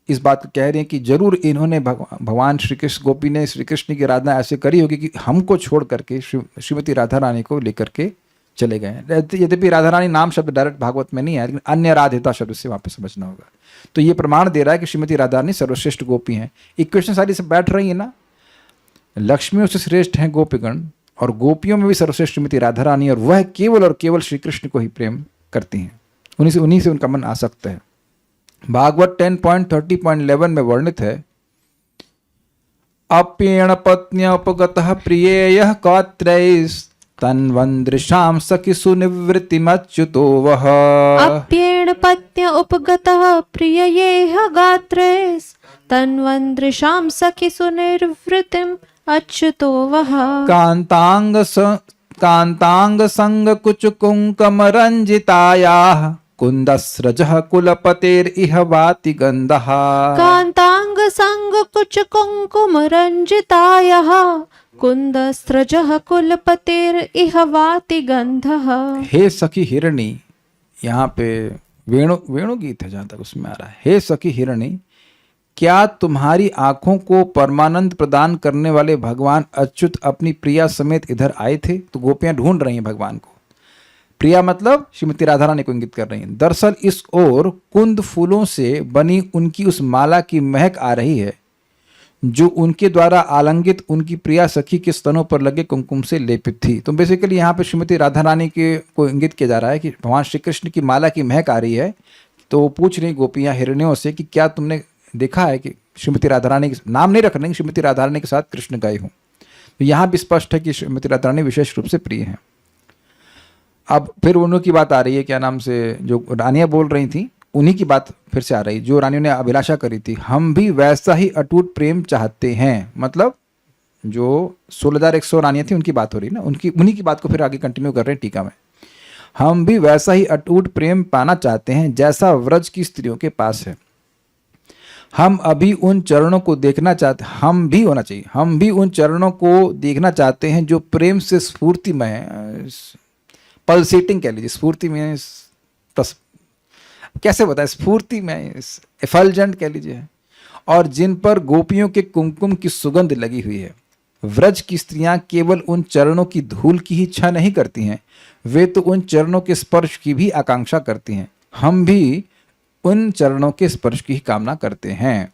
इस बात को कह रही हैं कि जरूर इन्होंने भगवान श्री कृष्ण, गोपी ने श्री कृष्ण की आराधना ऐसे करी होगी कि हमको छोड़ करके श्रीमती राधा रानी को लेकर के चले गए। यद्यपि राधा रानी नाम शब्द डायरेक्ट भागवत में नहीं है, लेकिन अन्य राधिता शब्द से वहां पे समझना होगा। तो ये प्रमाण दे रहा है कि श्रीमती राधा रानी सर्वश्रेष्ठ गोपी हैं। इक्वेशन सारी से बैठ रही है ना, लक्ष्मियों से श्रेष्ठ हैं गोपीगण, और गोपियों में भी सर्वश्रेष्ठ श्रीमती राधा रानी, और वह केवल और केवल श्री कृष्ण को ही प्रेम करती हैं। उन्हीं से उनका मन आसक्त है। भागवत 10.30.11 में वर्णित है, अप्येण पत्न्योपगतः प्रियेयः कौत्रैस्तन्वन्दृशां सखिषु निवृत्तिमच्युतो वः। अप्येण पत्न्य उपगतः प्रिययेह गात्रैस्तन्वन्दृशां सखिषु निवृत्तिम् अच्युतो वः। कान्तांग संग कुचकुंकम रंजितायाः कुंदस्रजः कुलपतेरिह वाति गंधः। कान्तांग संग कुच कुंकुम रंजितायः कुंदस्रजः कुलपतेरिह वाति गंधः। हे सखी हिरणी, यहाँ पे वेणु गीत है जहाँ तक उसमें आ रहा है। हे सखी हिरणी, क्या तुम्हारी आंखों को परमानंद प्रदान करने वाले भगवान अच्युत अपनी प्रिया समेत इधर आए थे? तो गोपियां ढूंढ रही हैं भगवान को। प्रिया मतलब श्रीमती राधा रानी को इंगित कर रही हैं। दरअसल इस ओर कुंद फूलों से बनी उनकी उस माला की महक आ रही है जो उनके द्वारा आलंगित उनकी प्रिया सखी के स्तनों पर लगे कुमकुम से लेपित थी। तो बेसिकली यहाँ पे श्रीमती राधा रानी के को इंगित किया जा रहा है कि भगवान श्री कृष्ण की माला की महक आ रही है। तो पूछ रही गोपियां हिरण्यों से कि क्या तुमने देखा है कि श्रीमती राधा रानी, नाम नहीं रख रहे, श्रीमती राधा रानी के साथ कृष्ण गए हों। तो यहाँ भी स्पष्ट है कि श्रीमती राधा रानी विशेष रूप से प्रिय हैं। अब फिर उन्हों की बात आ रही है, क्या नाम से, जो रानियां बोल रही थी उन्हीं की बात फिर से आ रही, जो रानियों ने अभिलाषा करी थी। हम भी वैसा ही अटूट प्रेम चाहते हैं। मतलब जो 16,100 रानियां थी उनकी बात हो रही ना, उन्हीं की बात को फिर आगे कंटिन्यू कर रहे हैं टीका में। हम भी वैसा ही अटूट प्रेम पाना चाहते हैं जैसा व्रज की स्त्रियों के पास है। हम अभी उन चरणों को देखना चाहते, हम भी होना चाहिए, हम भी उन चरणों को देखना चाहते हैं जो प्रेम से स्फूर्तिमय, पल्सेटिंग कह लीजिए, स्फूर्ति में कैसे बताए, स्फूर्ति में एफल्जेंट कह लीजिए, और जिन पर गोपियों के कुमकुम की सुगंध लगी हुई है। व्रज की स्त्रियां केवल उन चरणों की धूल की ही इच्छा नहीं करती हैं, वे तो उन चरणों के स्पर्श की भी आकांक्षा करती हैं। हम भी उन चरणों के स्पर्श की ही कामना करते हैं।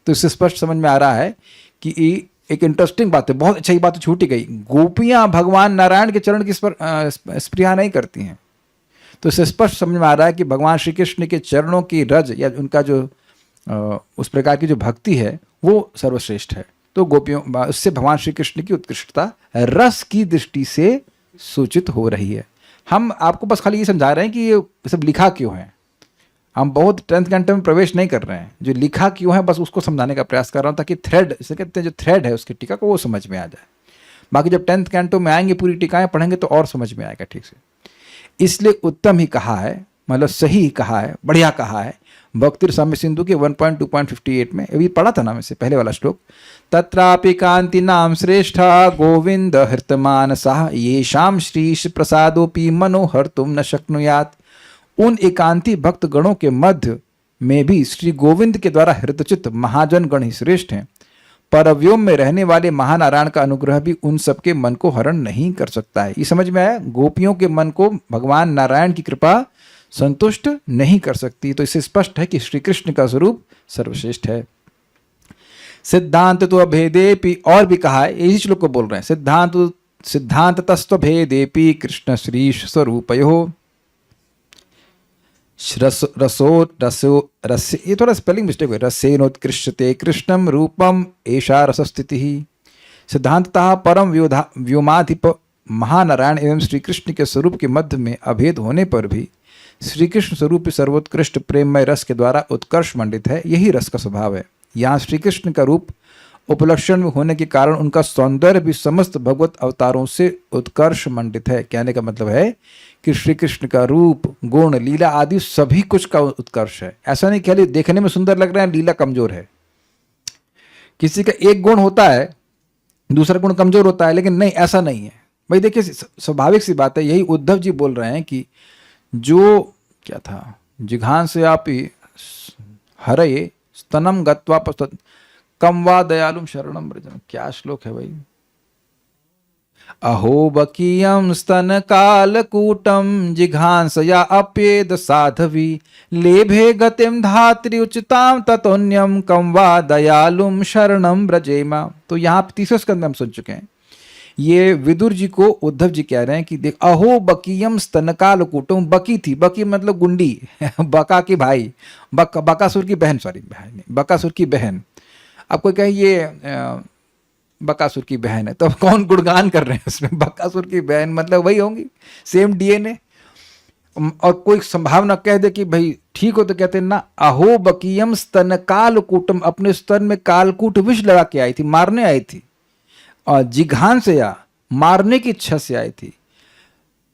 तो इससे स्पष्ट समझ में आ रहा है कि एक इंटरेस्टिंग बात है, बहुत अच्छी बात छूटी गई। गोपियां भगवान नारायण के चरण की स्पृहा नहीं करती हैं। तो इससे स्पष्ट समझ में आ रहा है कि भगवान श्री कृष्ण के चरणों की रज या उनका जो उस प्रकार की जो भक्ति है वो सर्वश्रेष्ठ है। तो गोपियों, उससे भगवान श्री कृष्ण की उत्कृष्टता रस की दृष्टि से सूचित हो रही है। हम आपको बस खाली ये समझा रहे हैं कि ये सब लिखा क्यों है। हम बहुत 10th कैंटो में प्रवेश नहीं कर रहे हैं, जो लिखा क्यों है बस उसको समझाने का प्रयास कर रहा हूँ, ताकि थ्रेड, इसे कहते हैं जो थ्रेड है उसकी टीका को, वो समझ में आ जाए। बाकी जब 10th कैंटो में आएंगे, पूरी टीकाएं पढ़ेंगे तो और समझ में आएगा ठीक से। इसलिए उत्तम ही कहा है, मतलब सही ही कहा है, बढ़िया कहा है भक्ति रसामृत सिंधु के 1.2.58 में। अभी पढ़ा था ना वैसे पहले वाला श्लोक, तत्रापि कांति नाम श्रेष्ठा गोविंद हृतमानसा येषां श्रीश प्रसादोपि मनोहर तुम न शक्नुयात। उन एकांती भक्त गणों के मध्य में भी श्री गोविंद के द्वारा हृतचित महाजन गण ही श्रेष्ठ हैं। परव्योम में रहने वाले महानारायण का अनुग्रह भी उन सबके मन को हरण नहीं कर सकता है। ये समझ में आया, गोपियों के मन को भगवान नारायण की कृपा संतुष्ट नहीं कर सकती। तो इससे स्पष्ट है कि श्री कृष्ण का स्वरूप सर्वश्रेष्ठ है। सिद्धांत तो अभेदेपि, और भी कहा है, यही श्लोक को बोल रहे हैं, सिद्धांत तस्व भेदेपि कृष्ण श्रीश स्वरूपयो। ये थोड़ा स्पेलिंग मिस्टेक है, रसेनोत्कृष्यते कृष्णम रूपम एषा रसस्थिति। सिद्धांततः परम व्योमाधिप महानारायण एवं श्री कृष्ण के स्वरूप के मध्य में अभेद होने पर भी श्री कृष्ण स्वरूप सर्वोत्कृष्ट प्रेममय रस के द्वारा उत्कर्ष मंडित है। यही रस का स्वभाव है। यहाँ श्री कृष्ण का रूप उपलक्षण में होने के कारण उनका सौंदर्य भी समस्त भगवत अवतारों से उत्कर्ष मंडित है। कहने का मतलब है कि श्री कृष्ण का रूप, गुण, लीला आदि सभी कुछ का उत्कर्ष है। ऐसा नहीं कह देखने में सुंदर लग रहा है, लीला कमजोर है। किसी का एक गुण होता है, दूसरा गुण कमजोर होता है, लेकिन नहीं, ऐसा नहीं है भाई। देखिए, स्वाभाविक सी बात है, यही उद्धव जी बोल रहे हैं कि जो क्या था, जिघांसयापि हरये स्तनम गत्वा कम वा दयालुम शरणम व्रजम। क्या श्लोक है भाई। अहो बकीयम स्तन कालकूटम जिघांसया अप्येद साधवी लेभे गतिम धात्री उचिताम ततोन्यम कम वा दयालुम शरणम व्रजेमा। तो यहाँ तीसरे स्कंद में हम सुन चुके हैं, ये विदुर जी को उद्धव जी कह रहे हैं कि देख, अहो बकीयम स्तनकालकूटम। बकी थी, बकी मतलब गुंडी बका की भाई, बकासुर की बहन, सॉरी बकासुर की बहन। अब कोई कहे ये बकासुर की बहन है, तो कौन गुणगान कर रहे हैं उसमें? बकासुर की बहन मतलब वही होंगी, सेम डीएनए। और कोई संभावना कह दे कि भाई ठीक हो, तो कहते हैं ना, अहो बकीयम स्तन कालकूटम, अपने स्तन में कालकूट विष लगा के आई थी, मारने आई थी। और जिघान से या मारने की इच्छा से आई थी।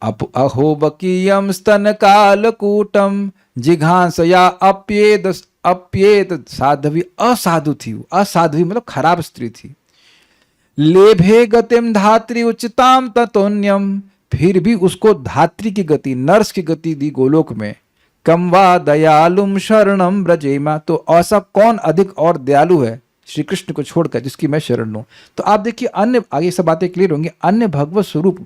अब अहो बकीयम स्तन कालकूटम जिघांसया अप्येद साध्वी। असाधु थी, असाध्वी मतलब खराब स्त्री थी। लेभे गतिम धात्री उचिताम ततोन्यम, फिर भी उसको धात्री की गति, नर्स की गति दी गोलोक में। कम वा दयालुम शरणम व्रजेमा, तो ऐसा कौन अधिक और दयालु है श्री कृष्ण को छोड़कर जिसकी मैं शरण लूं। तो आप देखिए, अन्य आगे सब बातें क्लियर होंगी। अन्य भगवत स्वरूप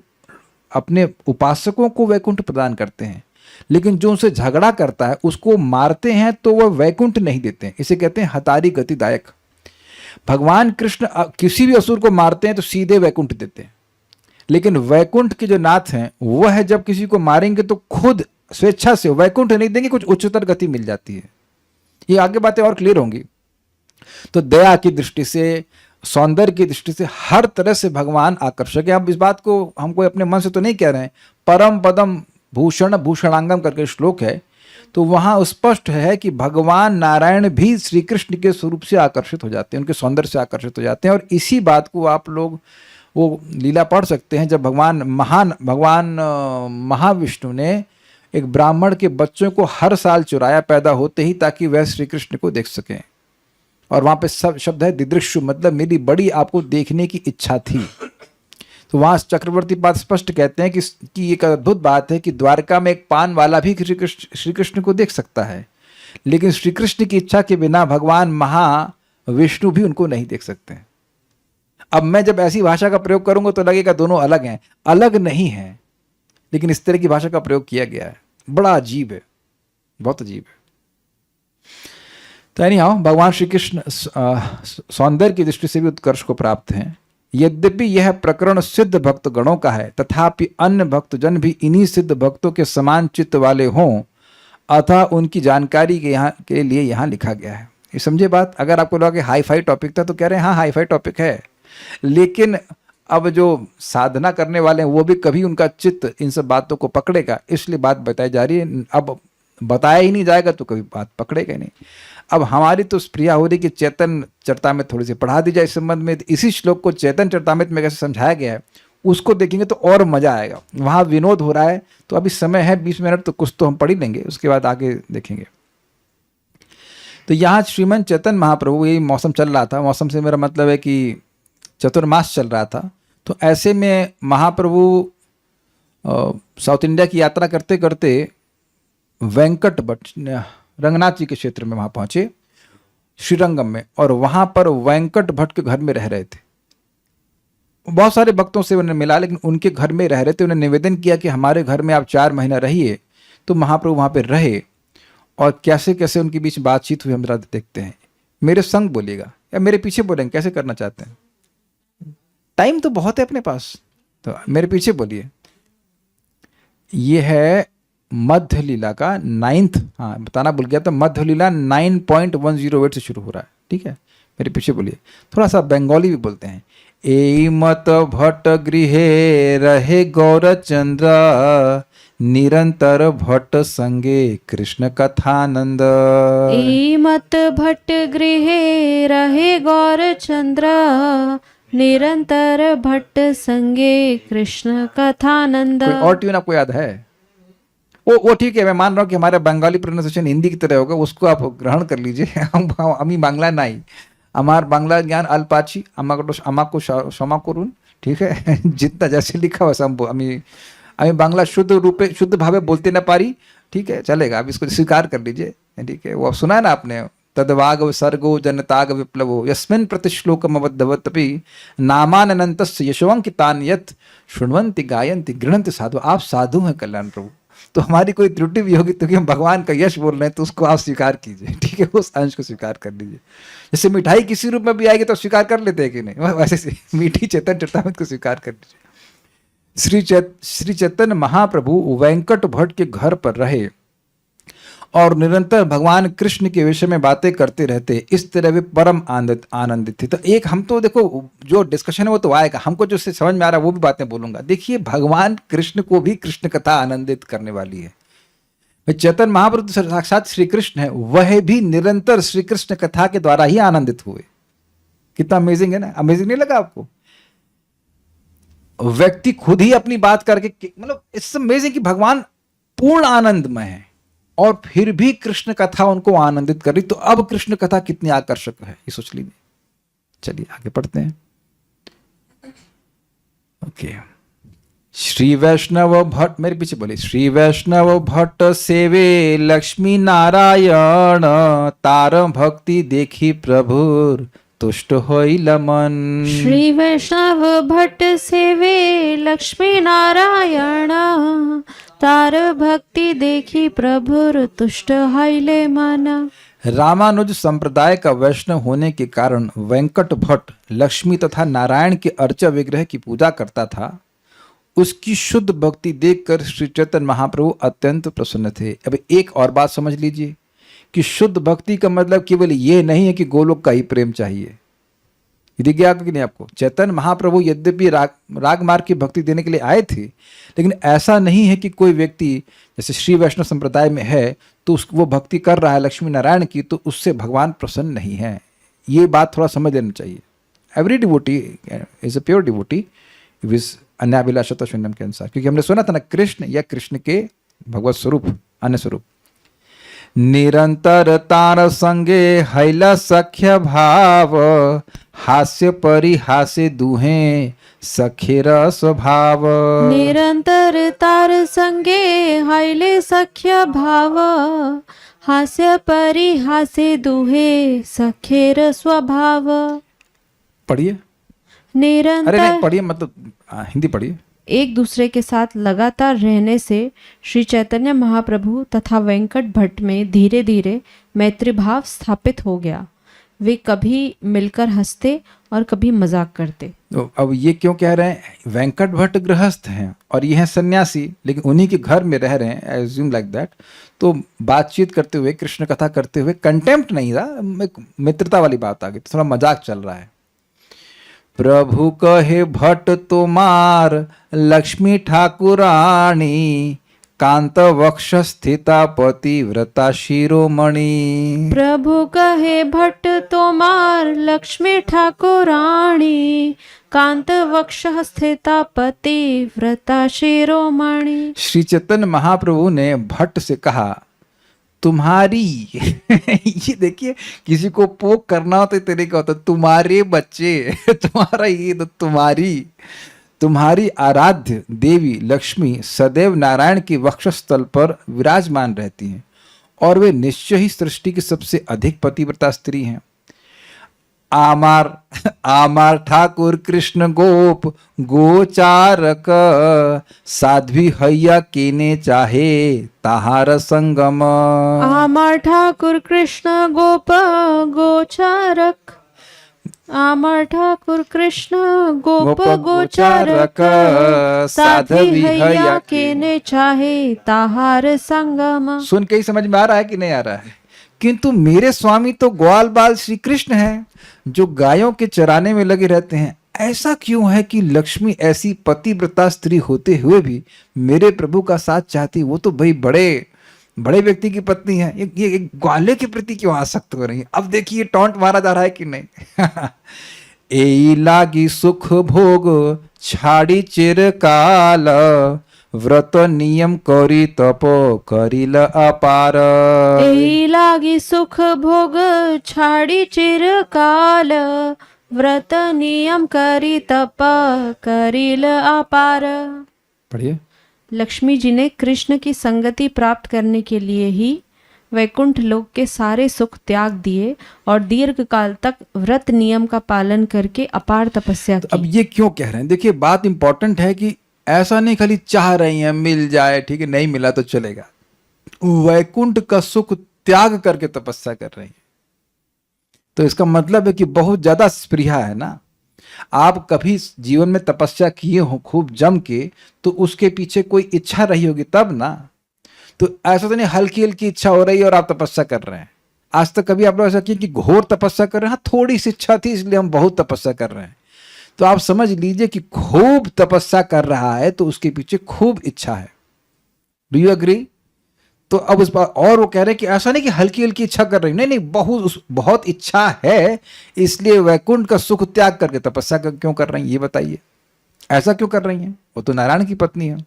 अपने उपासकों को वैकुंठ प्रदान करते हैं, लेकिन जो उनसे झगड़ा करता है उसको मारते हैं तो वह वैकुंठ नहीं देते हैं। इसे कहते हैं हतारी गतिदायक। भगवान कृष्ण किसी भी असुर को मारते हैं तो सीधे वैकुंठ देते हैं, लेकिन वैकुंठ के जो नाथ हैं वह है जब किसी को मारेंगे तो खुद स्वेच्छा से वैकुंठ नहीं देंगे, कुछ उच्चतर गति मिल जाती है। ये आगे बातें और क्लियर होंगी। तो दया की दृष्टि से, सौंदर्य की दृष्टि से हर तरह से भगवान आकर्षक है। अब इस बात को हम कोई अपने मन से तो नहीं कह रहे हैं। परम पदम भूषण भूषणांगम करके श्लोक है, तो वहां स्पष्ट है कि भगवान नारायण भी श्री कृष्ण के स्वरूप से आकर्षित हो जाते हैं, उनके सौंदर्य से आकर्षित हो जाते हैं। और इसी बात को आप लोग वो लीला पढ़ सकते हैं जब भगवान महाविष्णु ने एक ब्राह्मण के बच्चों को हर साल चुराया पैदा होते ही, ताकि वह श्री कृष्ण को देख सकें। और वहां पे सब शब्द है दिदृक्षु, मतलब मेरी बड़ी आपको देखने की इच्छा थी। तो वहां चक्रवर्ती पाद स्पष्ट कहते हैं कि एक अद्भुत बात है कि द्वारका में एक पान वाला भी श्री कृष्ण को देख सकता है, लेकिन श्री कृष्ण की इच्छा के बिना भगवान महाविष्णु भी उनको नहीं देख सकते। अब मैं जब ऐसी भाषा का प्रयोग करूंगा तो लगेगा दोनों अलग हैं, अलग नहीं है, लेकिन इस तरह की भाषा का प्रयोग किया गया है। बड़ा अजीब है, बहुत अजीब है। तो एनीहाउ, भगवान श्री कृष्ण सौंदर्य की दृष्टि से भी उत्कर्ष को प्राप्त हैं। यद्यपि यह प्रकरण सिद्ध भक्त गणों का है, तथापि अन्य भक्त जन भी इन्हीं सिद्ध भक्तों के समान चित्त वाले हों, अतः उनकी जानकारी के लिए यहाँ लिखा गया है। ये समझे बात। अगर आपको लगा कि हाई फाई टॉपिक था तो कह रहे हैं हाँ हाई फाई टॉपिक है, लेकिन अब जो साधना करने वाले हैं वो भी कभी उनका चित्त इन सब बातों को पकड़ेगा, इसलिए बात बताई जा रही है। अब बताया ही नहीं जाएगा तो कभी बात पकड़ेगा नहीं। अब हमारी तो स्प्रिया हो रही कि चैतन्य चरतामृत थोड़ी सी पढ़ा दी जाए इस संबंध में। इसी श्लोक को चैतन्य चरतामृत में कैसे समझाया गया है उसको देखेंगे तो और मजा आएगा। वहाँ विनोद हो रहा है, तो अभी समय है 20 मिनट, तो कुछ तो हम पढ़ ही लेंगे, उसके बाद आगे देखेंगे। तो यहाँ श्रीमन चैतन्य महाप्रभु, यही मौसम चल रहा था, मौसम से मेरा मतलब है कि चतुर्मास चल रहा था, तो ऐसे में महाप्रभु साउथ इंडिया की यात्रा करते करते वेंकट भट्ट रंगनाथ जी के क्षेत्र में वहाँ पहुँचे, श्रीरंगम में, और वहाँ पर वेंकट भट्ट के घर में रह रहे थे। बहुत सारे भक्तों से उन्हें मिला, लेकिन उनके घर में रह रहे थे। उन्हें निवेदन किया कि हमारे घर में आप 4 महीना रहिए। तो महाप्रभु वहाँ पे रहे, और कैसे कैसे उनके बीच बातचीत हुई हम जरा देखते हैं। मेरे संग बोलिएगा या मेरे पीछे बोलेंगे, कैसे करना चाहते हैं? टाइम तो बहुत है अपने पास, तो मेरे पीछे बोलिए। ये है मध्य लीला का 9th, हाँ बताना भूल गया था, मध्य लीला 9.108 से शुरू हो रहा है, ठीक है? मेरे पीछे बोलिए। थोड़ा सा बंगाली भी बोलते हैं। ए मत भट्ट गृहे रहे गौरचंद्र निरंतर भट्ट संगे कृष्ण कथानंद। ईमत भट्ट गृहे रहे गौर चंद्र, निरंतर भट्ट संगे कृष्ण कथानंद। कोई और ट्यून आपको याद है? वो ठीक है, मैं मान रहा हूँ कि हमारा बंगाली प्रोनाउंसिएशन हिंदी की तरह होगा, उसको आप ग्रहण कर लीजिए। আমি বাংলা নাই, আমার বাংলা জ্ঞান अल्प আছে, আমাকে क्षमा করুন, ठीक है। जितना जैसे लिखा वैसा আমি বাংলা शुद्ध रूपे शुद्ध भावे बोलते ना पारी, ठीक है, चलेगा, आप इसको स्वीकार कर लीजिए, ठीक है। वो सुना है ना आपने, तदवाग विसर्गो जनताग विप्लवो यस्मिन् प्रतिश्लोकम अवद्धवतपि नामानन्तस्य यशोंकितान यत् शृण्वन्ति गायन्ति गृह्णन्ति साधु। आप साधु हैं कल्याण प्रभु, तो हमारी कोई त्रुटि भी होगी तो कि हम भगवान का यश बोल रहे हैं तो उसको आप स्वीकार कीजिए, ठीक है, उस अंश को स्वीकार कर लीजिए। जैसे मिठाई किसी रूप में भी आएगी तो स्वीकार कर लेते हैं कि नहीं, वैसे से मीठी चेतन चेतावत को स्वीकार कर लीजिए। श्री चैतन्य महाप्रभु वेंकट भट्ट के घर पर रहे और निरंतर भगवान कृष्ण के विषय में बातें करते रहते, इस तरह वे परम आनंदित थे। तो एक हम तो देखो जो डिस्कशन है वो तो आएगा, हमको जो से समझ में आ रहा है वो भी बातें बोलूंगा। देखिए भगवान कृष्ण को भी कृष्ण कथा आनंदित करने वाली है। चैतन्य महाप्रभु साक्षात श्री कृष्ण है, वह भी निरंतर श्री कृष्ण कथा के द्वारा ही आनंदित हुए। कितना अमेजिंग है ना, अमेजिंग नहीं लगा आपको? व्यक्ति खुद ही अपनी बात करके, मतलब इट्स अमेजिंग कि भगवान पूर्ण आनंदमय है और फिर भी कृष्ण कथा उनको आनंदित कर रही। तो अब कृष्ण कथा कितनी आकर्षक है ये सोच लीजिए। चलिए आगे पढ़ते हैं। ओके, श्री वैष्णव भट्ट, मेरे पीछे बोले, श्री वैष्णव भट्ट सेवे लक्ष्मी नारायण, तार भक्ति देखी प्रभुर तुष्ट होइल मन। श्री वैष्णव भट्ट सेवे लक्ष्मी नारायण, तार भक्ति देखी प्रभुर तुष्ट हाइले माना। रामानुज संप्रदाय का वैष्णव होने के कारण वेंकट भट्ट लक्ष्मी तथा नारायण के अर्चा विग्रह की पूजा करता था। उसकी शुद्ध भक्ति देखकर श्री चैतन्य महाप्रभु अत्यंत प्रसन्न थे। अब एक और बात समझ लीजिए कि शुद्ध भक्ति का मतलब केवल ये नहीं है कि गोलोक का ही प्रेम चाहिए। दिख गया कि नहीं आपको? चैतन्य महाप्रभु यद्यपि राग मार्ग की भक्ति देने के लिए आए थे, लेकिन ऐसा नहीं है कि कोई व्यक्ति जैसे श्री वैष्णव संप्रदाय में है तो वो भक्ति कर रहा है लक्ष्मी नारायण की तो उससे भगवान प्रसन्न नहीं है। ये बात थोड़ा समझ लेना चाहिए। Every devotee is a pure devotee with अन्याभिलाषता शून्यम के अनुसार, क्योंकि हमने सुना था ना कृष्ण या कृष्ण के भगवत स्वरूप अन्य स्वरूप। निरंतर तार संगे हैला सख्य भाव, हास्य परिहासे दुहे सखेर स्वभाव। निरंतर तार संगे हाइले सख्य भाव, हास्य परिहासे दुहे सखेर स्वभाव। पढ़िए। निरंतर, अरे नहीं पढ़िए, मतलब हिंदी पढ़िए। एक दूसरे के साथ लगातार रहने से श्री चैतन्य महाप्रभु तथा वेंकट भट्ट में धीरे धीरे मैत्री भाव स्थापित हो गया। वे कभी मिलकर हंसते और कभी मजाक करते। तो अब ये क्यों कह रहे हैं? वेंकट भट्ट गृहस्थ हैं और ये हैं सन्यासी, लेकिन उन्हीं के घर में रह रहे हैं, आई अज्यूम लाइक दैट। तो बातचीत करते हुए, कृष्ण कथा करते हुए, कंटेम्प्ट नहीं था, एक मित्रता वाली बात आ गई, तो थोड़ा मजाक चल रहा है। प्रभु कहे भट्ट तोमार लक्ष्मी ठाकुरानी, कांत वक्ष स्थिता पतिव्रता शिरोमणि। प्रभु कहे भट्ट तोमार लक्ष्मी ठाकुराणी, कांत वक्ष स्थिता पतिव्रता शिरोमणि। श्री चैतन्य महाप्रभु ने भट्ट से कहा, तुम्हारी ये देखिए, किसी को पोक करना हो तो तरीका होता, तुम्हारे बच्चे, तुम्हारा ये तो तुम्हारी आराध्य देवी लक्ष्मी सदैव नारायण के वक्षस्थल पर विराजमान रहती हैं और वे निश्चय ही सृष्टि की सबसे अधिक पतिव्रता स्त्री हैं। आमार ठाकुर कृष्ण गोप गोचारक, साध्वी हैया केने चाहे ताहार संगम। आमार ठाकुर कृष्ण गोप गोचारक, आमार ठाकुर कृष्ण गोप गोचारक, साध्वी हैया केने चाहे ताहार संगम। सुन के ही समझ में आ रहा है कि नहीं आ रहा है? किंतु मेरे स्वामी तो ग्वाल बाल श्री कृष्ण हैं जो गायों के चराने में लगे रहते हैं। ऐसा क्यों है कि लक्ष्मी ऐसी पतिव्रता स्त्री होते हुए भी मेरे प्रभु का साथ चाहती? वो तो भाई बड़े बड़े व्यक्ति की पत्नी है, ये एक ग्वाले के प्रति क्यों आसक्त हो रही है? अब देखिए टॉन्ट मारा जा रहा है कि नहीं। एई लागी सुख भोग छाड़ी चिरकाल, व्रत नियम करी तप करिल अपार। एई लागी सुख भोग छाड़ी चिरकाल, व्रत नियम करी तप करिल अपार। पढ़िए। लक्ष्मी जी ने कृष्ण की संगति प्राप्त करने के लिए ही वैकुंठ लोक के सारे सुख त्याग दिए और दीर्घ काल तक व्रत नियम का पालन करके अपार तपस्या की। अब ये क्यों कह रहे हैं? देखिए बात इंपॉर्टेंट है कि ऐसा नहीं खाली चाह रही हैं मिल जाए, ठीक है, नहीं मिला तो चलेगा। वैकुंठ का सुख त्याग करके तपस्या कर रही है, तो इसका मतलब है कि बहुत ज्यादा स्पृहा है ना। आप कभी जीवन में तपस्या किए हो खूब जम के, तो उसके पीछे कोई इच्छा रही होगी तब ना। तो ऐसा तो नहीं हल्की हल्की इच्छा हो रही है और आप तपस्या कर रहे हैं। आज तक कभी आप लोग ऐसा किए कि घोर तपस्या कर रहे हैं? हाँ, थोड़ी सी इच्छा थी इसलिए हम बहुत तपस्या कर रहे हैं। तो आप समझ लीजिए कि खूब तपस्या कर रहा है तो उसके पीछे खूब इच्छा है। Do you agree? तो अब उस बात, और वो कह रहे हैं कि ऐसा नहीं कि हल्की हल्की इच्छा कर रही, नहीं नहीं, बहुत इच्छा है, इसलिए वैकुंठ का सुख त्याग करके तपस्या क्यों कर रही हैं? ये बताइए, ऐसा क्यों कर रही हैं? वो तो नारायण की पत्नी है।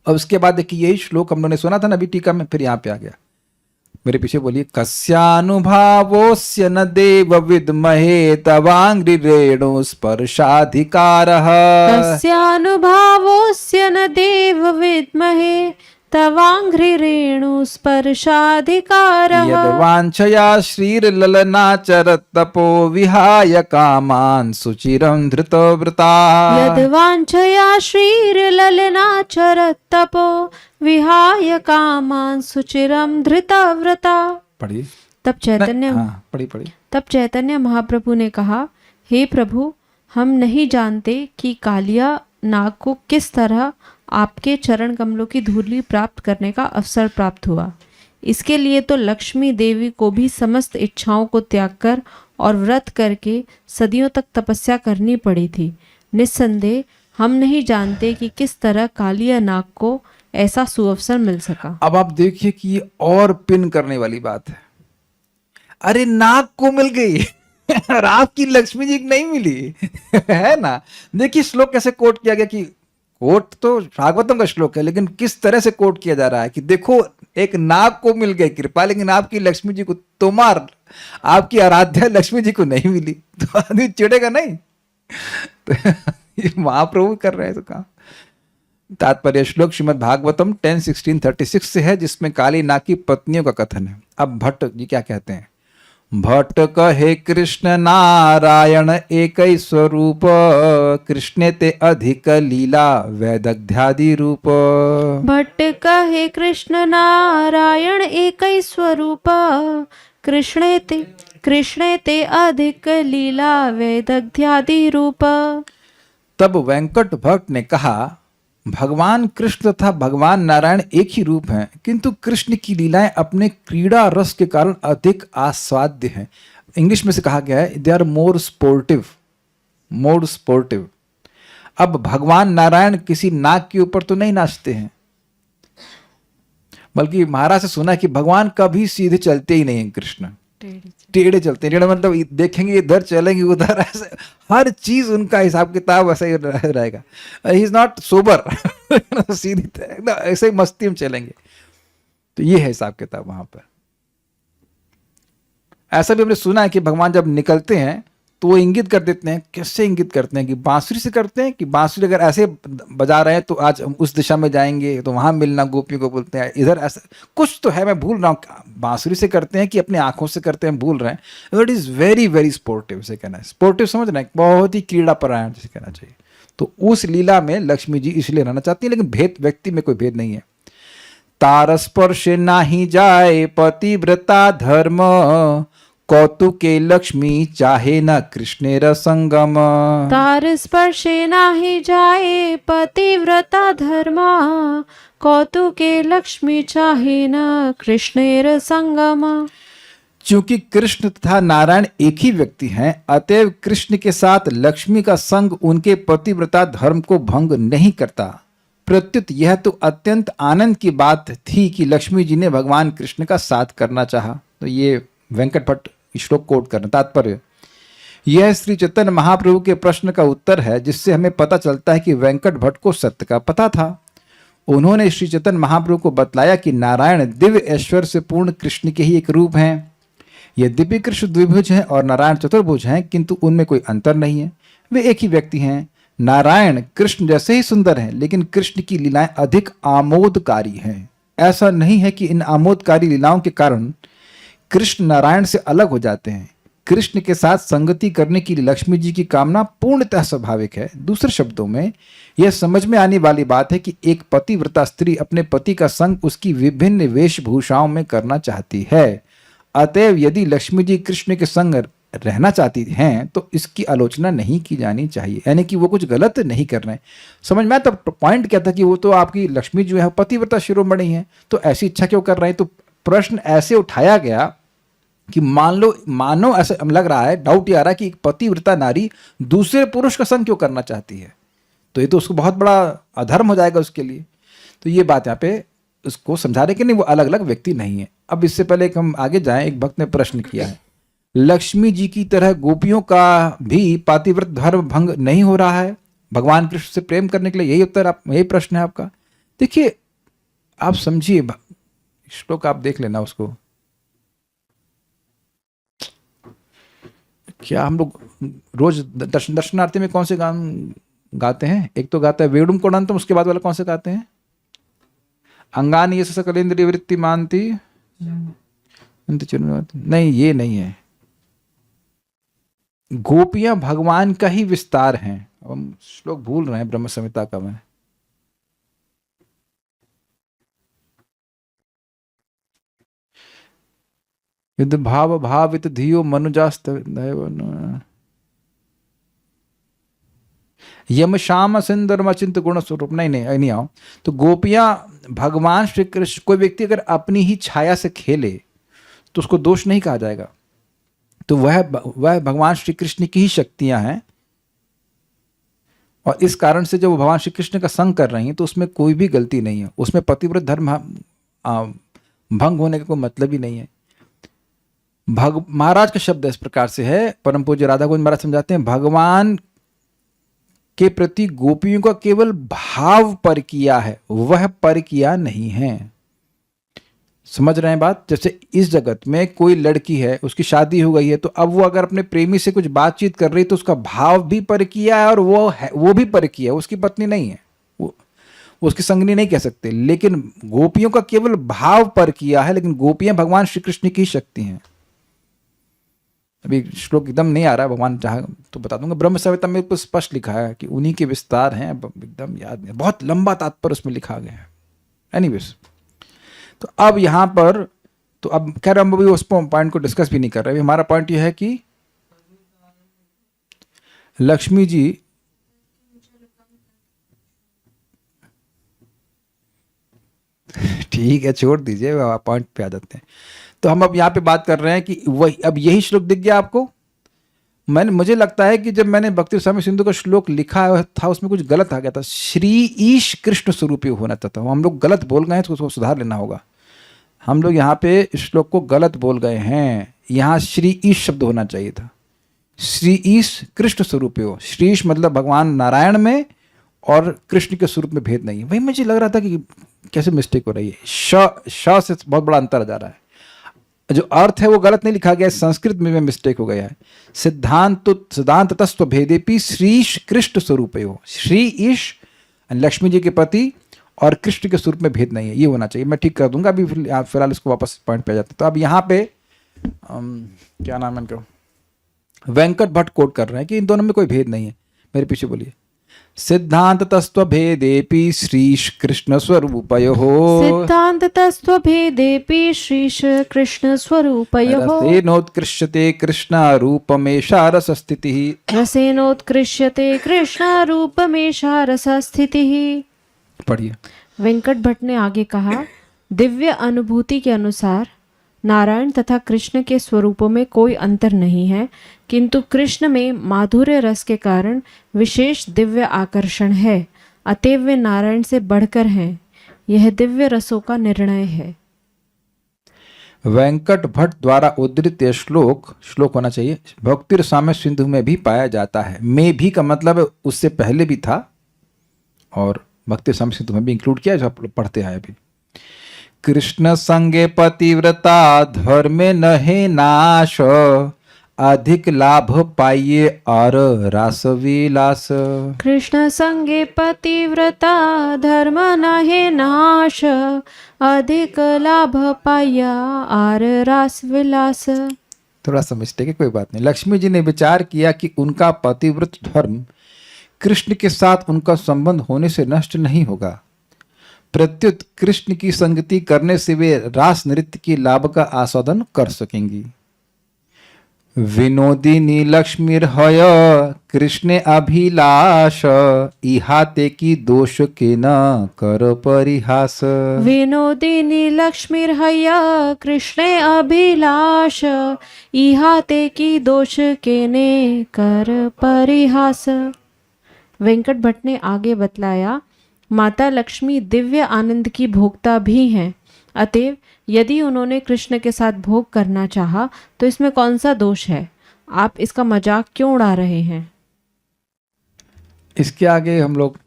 अब उसके बाद देखिए यही श्लोक हम लोगों ने सुना था ना अभी टीका में, फिर यहाँ पे आ गया। मेरे पीछे बोलिए। कस्यानुभावोस्य न देव विद्महे तवांग्रि रेणु स्पर्शाधिकारः। कस्यानुभावोऽस्य न देव विद्महे तवांघ्रि रेणु स्पर्शाधिकारः। यद्वाञ्छया श्रीर्ललनाचरत्तपो विहाय कामान् सुचिरं धृतव्रता। यद्वाञ्छया श्रीर्ललनाचरत्तपो विहाय कामान् सुचिरं धृतव्रता। पढ़िए। तब चैतन्य हाँ, पढ़िए। तब चैतन्य महाप्रभु ने कहा, हे प्रभु, हम नहीं जानते कि कालिया नाग को किस तरह आपके चरण कमलों की धूली प्राप्त करने का अवसर प्राप्त हुआ। इसके लिए तो लक्ष्मी देवी को भी समस्त इच्छाओं को त्याग कर और व्रत करके सदियों तक तपस्या करनी पड़ी थी। निस्संदेह हम नहीं जानते कि किस तरह कालिया नाग को ऐसा सुअवसर मिल सका। अब आप देखिए कि ये और पिन करने वाली बात है। अरे नाग को मिल गई और आपकी लक्ष्मी जी को नहीं मिली है ना। देखिए श्लोक कैसे कोट किया गया, कि कोट तो भागवतम का श्लोक है, लेकिन किस तरह से कोट किया जा रहा है कि देखो एक नाग को मिल गई कृपा, लेकिन आपकी लक्ष्मी जी को, तुम्हार आपकी आराध्या लक्ष्मी जी को नहीं मिली, तो आदमी चिढ़ेगा नहीं? तो ये महाप्रभु कर रहे हैं तो कहा। तात्पर्य श्लोक श्रीमद् भागवतम 10:16-36 से है, जिसमें काली नाग की पत्नियों का कथन है। अब भट्ट जी क्या कहते हैं? भट्ट कहे कृष्ण नारायण एक स्वरूप, कृष्ण ते अधिक लीला वैदग्ध्यादि रूप। भट्ट कहे कृष्ण नारायण एक स्वरूप, कृष्ण ते अधिक लीला वैदग्ध्यादि रूप। तब वेंकट भट्ट ने कहा, भगवान कृष्ण तथा भगवान नारायण एक ही रूप हैं, किंतु कृष्ण की लीलाएं अपने क्रीड़ा रस के कारण अधिक आस्वाद्य हैं। इंग्लिश में से कहा गया है, दे आर मोर स्पोर्टिव। अब भगवान नारायण किसी नाग के ऊपर तो नहीं नाचते हैं, बल्कि महाराज से सुना कि भगवान कभी सीधे चलते ही नहीं हैं। कृष्ण टेढ़े चलते हैं। टेढ़े मतलब देखेंगे इधर चलेंगे उधर, ऐसे हर चीज उनका हिसाब किताब ऐसा ही रहेगा। ही इज नॉट सोबर सीधी ऐसे ही मस्ती में चलेंगे। तो ये है हिसाब किताब वहां पर। ऐसा भी हमने सुना है कि भगवान जब निकलते हैं तो वो इंगित कर देते हैं। कैसे इंगित करते हैं? कि बांसुरी से करते हैं, कि बांसुरी अगर ऐसे बजा रहे हैं तो आज हम उस दिशा में जाएंगे तो वहां मिलना, गोपियों को बोलते हैं इधर, ऐसा कुछ तो है, मैं भूल रहा हूँ। बांसुरी से करते हैं कि अपने आंखों से करते हैं, भूल रहे हैं। It is very very sportive से कहना है। स्पोर्टिव समझ रहे हैं, बहुत ही क्रीड़ा परायण जिसे कहना चाहिए। तो उस लीला में लक्ष्मी जी इसलिए रहना चाहती है, लेकिन भेद व्यक्ति में कोई भेद नहीं है। तारस्पर्श नाही जाए पतिव्रता धर्म, कौतुके लक्ष्मी चाहे न कृष्णेर संगम। तार स्पर्शे नाही जाए पतिव्रता धर्मा, कौतुके लक्ष्मी चाहे न कृष्णेर संगम। चूंकि कृष्ण तथा नारायण एक ही व्यक्ति हैं, अतएव कृष्ण के साथ लक्ष्मी का संग उनके पतिव्रता धर्म को भंग नहीं करता। प्रत्युत यह तो अत्यंत आनंद की बात थी कि लक्ष्मी जी ने भगवान कृष्ण का साथ करना चाहा। तो ये वेंकट भट्ट श्लोक कोट करना तात्पर्य, यह श्री चैतन्य महाप्रभु के प्रश्न का उत्तर है, जिससे हमें पता चलता है कि वेंकट भट्ट को सत्य का पता था। उन्होंने श्री चैतन्य महाप्रभु को बतलाया कि नारायण दिव्य ऐश्वर्य से पूर्ण कृष्ण के ही एक रूप हैं। यद्यपि कृष्ण द्विभुज हैं और नारायण चतुर्भुज हैं, किंतु उनमें कोई अंतर नहीं है, वे एक ही व्यक्ति हैं। नारायण कृष्ण जैसे ही सुंदर हैं, लेकिन कृष्ण की लीलाएं अधिक आमोदकारी हैं। ऐसा नहीं है कि इन आमोदकारी लीलाओं के कारण कृष्ण नारायण से अलग हो जाते हैं। कृष्ण के साथ संगति करने की लक्ष्मी जी की कामना पूर्णतः स्वाभाविक है। दूसरे शब्दों में यह समझ में आने वाली बात है कि एक पतिव्रता स्त्री अपने पति का संग उसकी विभिन्न वेशभूषाओं में करना चाहती है। अतएव यदि लक्ष्मी जी कृष्ण के संग रहना चाहती हैं तो इसकी आलोचना नहीं की जानी चाहिए, यानी कि वो कुछ गलत नहीं कर रहे हैं। समझ में? तब पॉइंट क्या था कि वो तो आपकी लक्ष्मी जो है पतिव्रता शिरोमणि है, तो ऐसी इच्छा क्यों कर रहे हैं? तो प्रश्न ऐसे उठाया गया कि मानो ऐसा लग रहा है, डाउट ये आ रहा है कि एक पतिव्रता नारी दूसरे पुरुष का संग क्यों करना चाहती है, तो ये तो उसको बहुत बड़ा अधर्म हो जाएगा उसके लिए। तो ये बात यहाँ पे उसको समझा रहे कि नहीं, वो अलग अलग व्यक्ति नहीं है। अब इससे पहले कि हम आगे जाएं, एक भक्त ने प्रश्न किया है, लक्ष्मी जी की तरह गोपियों का भी पातिव्रत धर्म भंग नहीं हो रहा है भगवान कृष्ण से प्रेम करने के लिए? यही उत्तर, आप यही प्रश्न है आपका। देखिए, आप समझिए, श्लोक आप देख लेना उसको। क्या हम लोग रोज दर्शनार्थी में कौन से गान गाते हैं? एक तो गाता है वेणुम कोणंतम, उसके बाद वाला कौन से गाते हैं? अंगानी ये सकलेंद्रिय वृत्ति मानती नहीं, ये नहीं है। गोपियां भगवान का ही विस्तार हैं। अब हम श्लोक भूल रहे हैं ब्रह्म संहिता का। मैं युद्ध भाव भावित धियो मनुजास्त यम श्याम सुंदर अचिंत गुण स्वरूप, नहीं आओ। तो गोपियां भगवान श्री कृष्ण, कोई व्यक्ति अगर अपनी ही छाया से खेले तो उसको दोष नहीं कहा जाएगा। तो वह भगवान श्री कृष्ण की ही शक्तियां हैं, और इस कारण से जब वो भगवान श्री कृष्ण का संग कर रही हैं तो उसमें कोई भी गलती नहीं है। उसमें पतिव्रत धर्म भंग होने का कोई मतलब ही नहीं है। महाराज का शब्द इस प्रकार से है, परम पूज्य राधा गोविंद महाराज समझाते हैं, भगवान के प्रति गोपियों का केवल भाव पर किया है, वह पर किया नहीं है। समझ रहे हैं बात? जैसे इस जगत में कोई लड़की है, उसकी शादी हो गई है, तो अब वो अगर अपने प्रेमी से कुछ बातचीत कर रही तो उसका भाव भी पर किया है और वो भी पर किया है, उसकी पत्नी नहीं है, वो उसकी संगनी नहीं कह सकते। लेकिन गोपियों का केवल भाव पर किया है, लेकिन गोपियां भगवान श्री कृष्ण की शक्ति हैं। अभी श्लोक एकदम नहीं आ रहा है, भगवान चाहे तो बता दूंगा। ब्रह्म संहिता में कुछ स्पष्ट लिखा है कि उन्हीं के विस्तार हैं, एकदम याद नहीं, बहुत लंबा तात्पर्य उसमें लिखा गया है। एनीवेज, तो अब यहां पर तो अब खैर हम अभी उस पॉइंट को डिस्कस भी नहीं कर रहे। हमारा पॉइंट यह है कि लक्ष्मी जी ठीक है, छोड़ दीजिए, पॉइंट पे आ जाते हैं। तो हम अब यहाँ पे बात कर रहे हैं कि वही, अब यही श्लोक दिख गया आपको। मुझे लगता है कि जब मैंने भक्ति स्वामी सिंधु का श्लोक लिखा था उसमें कुछ गलत आ गया था। श्री ईश कृष्ण स्वरूपी होना चाहता हूँ, हम लोग गलत बोल गए हैं, तो उसको सुधार लेना होगा। हम लोग यहाँ पे श्लोक को गलत बोल गए हैं, यहाँ श्री ईश शब्द होना चाहिए था। श्री ईश कृष्ण स्वरूपी हो, श्रीश मतलब भगवान नारायण में, और कृष्ण के स्वरूप में भेद नहीं है। वही मुझे लग रहा था कि कैसे मिस्टेक हो रही है, श से बहुत बड़ा अंतर आ जा रहा है। जो अर्थ है वो गलत नहीं लिखा गया है, संस्कृत में मिस्टेक हो गया है। सिद्धांत तत्व भेदेपि श्रीश कृष्ण स्वरूप हो, श्री ईश लक्ष्मी जी के पति और कृष्ण के स्वरूप में भेद नहीं है, ये होना चाहिए। मैं ठीक कर दूंगा, अभी फिलहाल इसको वापस पॉइंट पे आ जाते। तो अब यहाँ पे क्या नाम है इनका, वेंकट भट्ट कोट कर रहे हैं कि इन दोनों में कोई भेद नहीं है। मेरे पीछे बोलिए, सिद्धांत तस्व भेदेपि श्रीश कृष्ण स्वरूपयोः, सिद्धांत तस्व भेदेपि श्रीश कृष्ण स्वरूपयोः, रसेनोत्कृष्यते कृष्ण रूपमेषा रसस्थितिः, रसेनोत्कृष्यते कृष्ण रूपमेषा रसस्थितिः। पढ़िए। वेंकट भट्ट ने आगे कहा, दिव्य अनुभूति के अनुसार नारायण तथा कृष्ण के स्वरूपों में कोई अंतर नहीं है, किंतु कृष्ण में माधुर्य रस के कारण विशेष दिव्य आकर्षण है, अतएव वे नारायण से बढ़कर हैं। यह दिव्य रसों का निर्णय है। वेंकट भट्ट द्वारा उद्धृत यह श्लोक होना चाहिए, भक्ति रसामृत सिंधु में भी पाया जाता है। में भी का मतलब है उससे पहले भी था और भक्ति रसामृत सिंधु में भी इंक्लूड किया, जो आप लोग पढ़ते हैं अभी। कृष्ण संगे पतिव्रता धर्मे नहे नाश, अधिक लाभ पाइये और रास विलास। कृष्ण संगे पतिव्रता धर्म नहे नाश, अधिक लाभ पाया आर रास विलास। थोड़ा सा मिस्टेक है, कोई बात नहीं। लक्ष्मी जी ने विचार किया कि उनका पतिव्रत धर्म कृष्ण के साथ उनका संबंध होने से नष्ट नहीं होगा, प्रत्युत कृष्ण की संगति करने से वे रास नृत्य के लाभ का आस्वादन कर सकेंगी। विनोदिनी लक्ष्मीर्हय कृष्णे अभिलाष, इहाते की दोष के न कर परिहास। विनोदिनी लक्ष्मीर्हया कृष्णे अभिलाष, इहाते की दोष के ने कर परिहास। वेंकट भट्ट ने आगे बतलाया, माता लक्ष्मी दिव्य आनंद की भोक्ता भी हैं, अतएव यदि उन्होंने कृष्ण के साथ भोग करना चाहा तो इसमें कौन सा दोष है? आप इसका मजाक क्यों उड़ा रहे हैं? इसके आगे हम लोग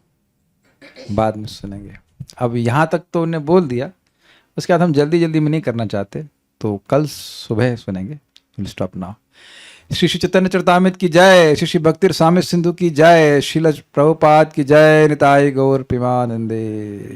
बाद में सुनेंगे। अब यहाँ तक तो उन्हें बोल दिया, उसके बाद हम जल्दी जल्दी में नहीं करना चाहते, तो कल सुबह सुनेंगे। Stop now. श्री श्री चैतन्य चरितामृत की जय, श्री श्री भक्ति रसामृत सिंधु की जय, श्रील प्रभुपाद की जय, निताई गौर प्रेमानंदे।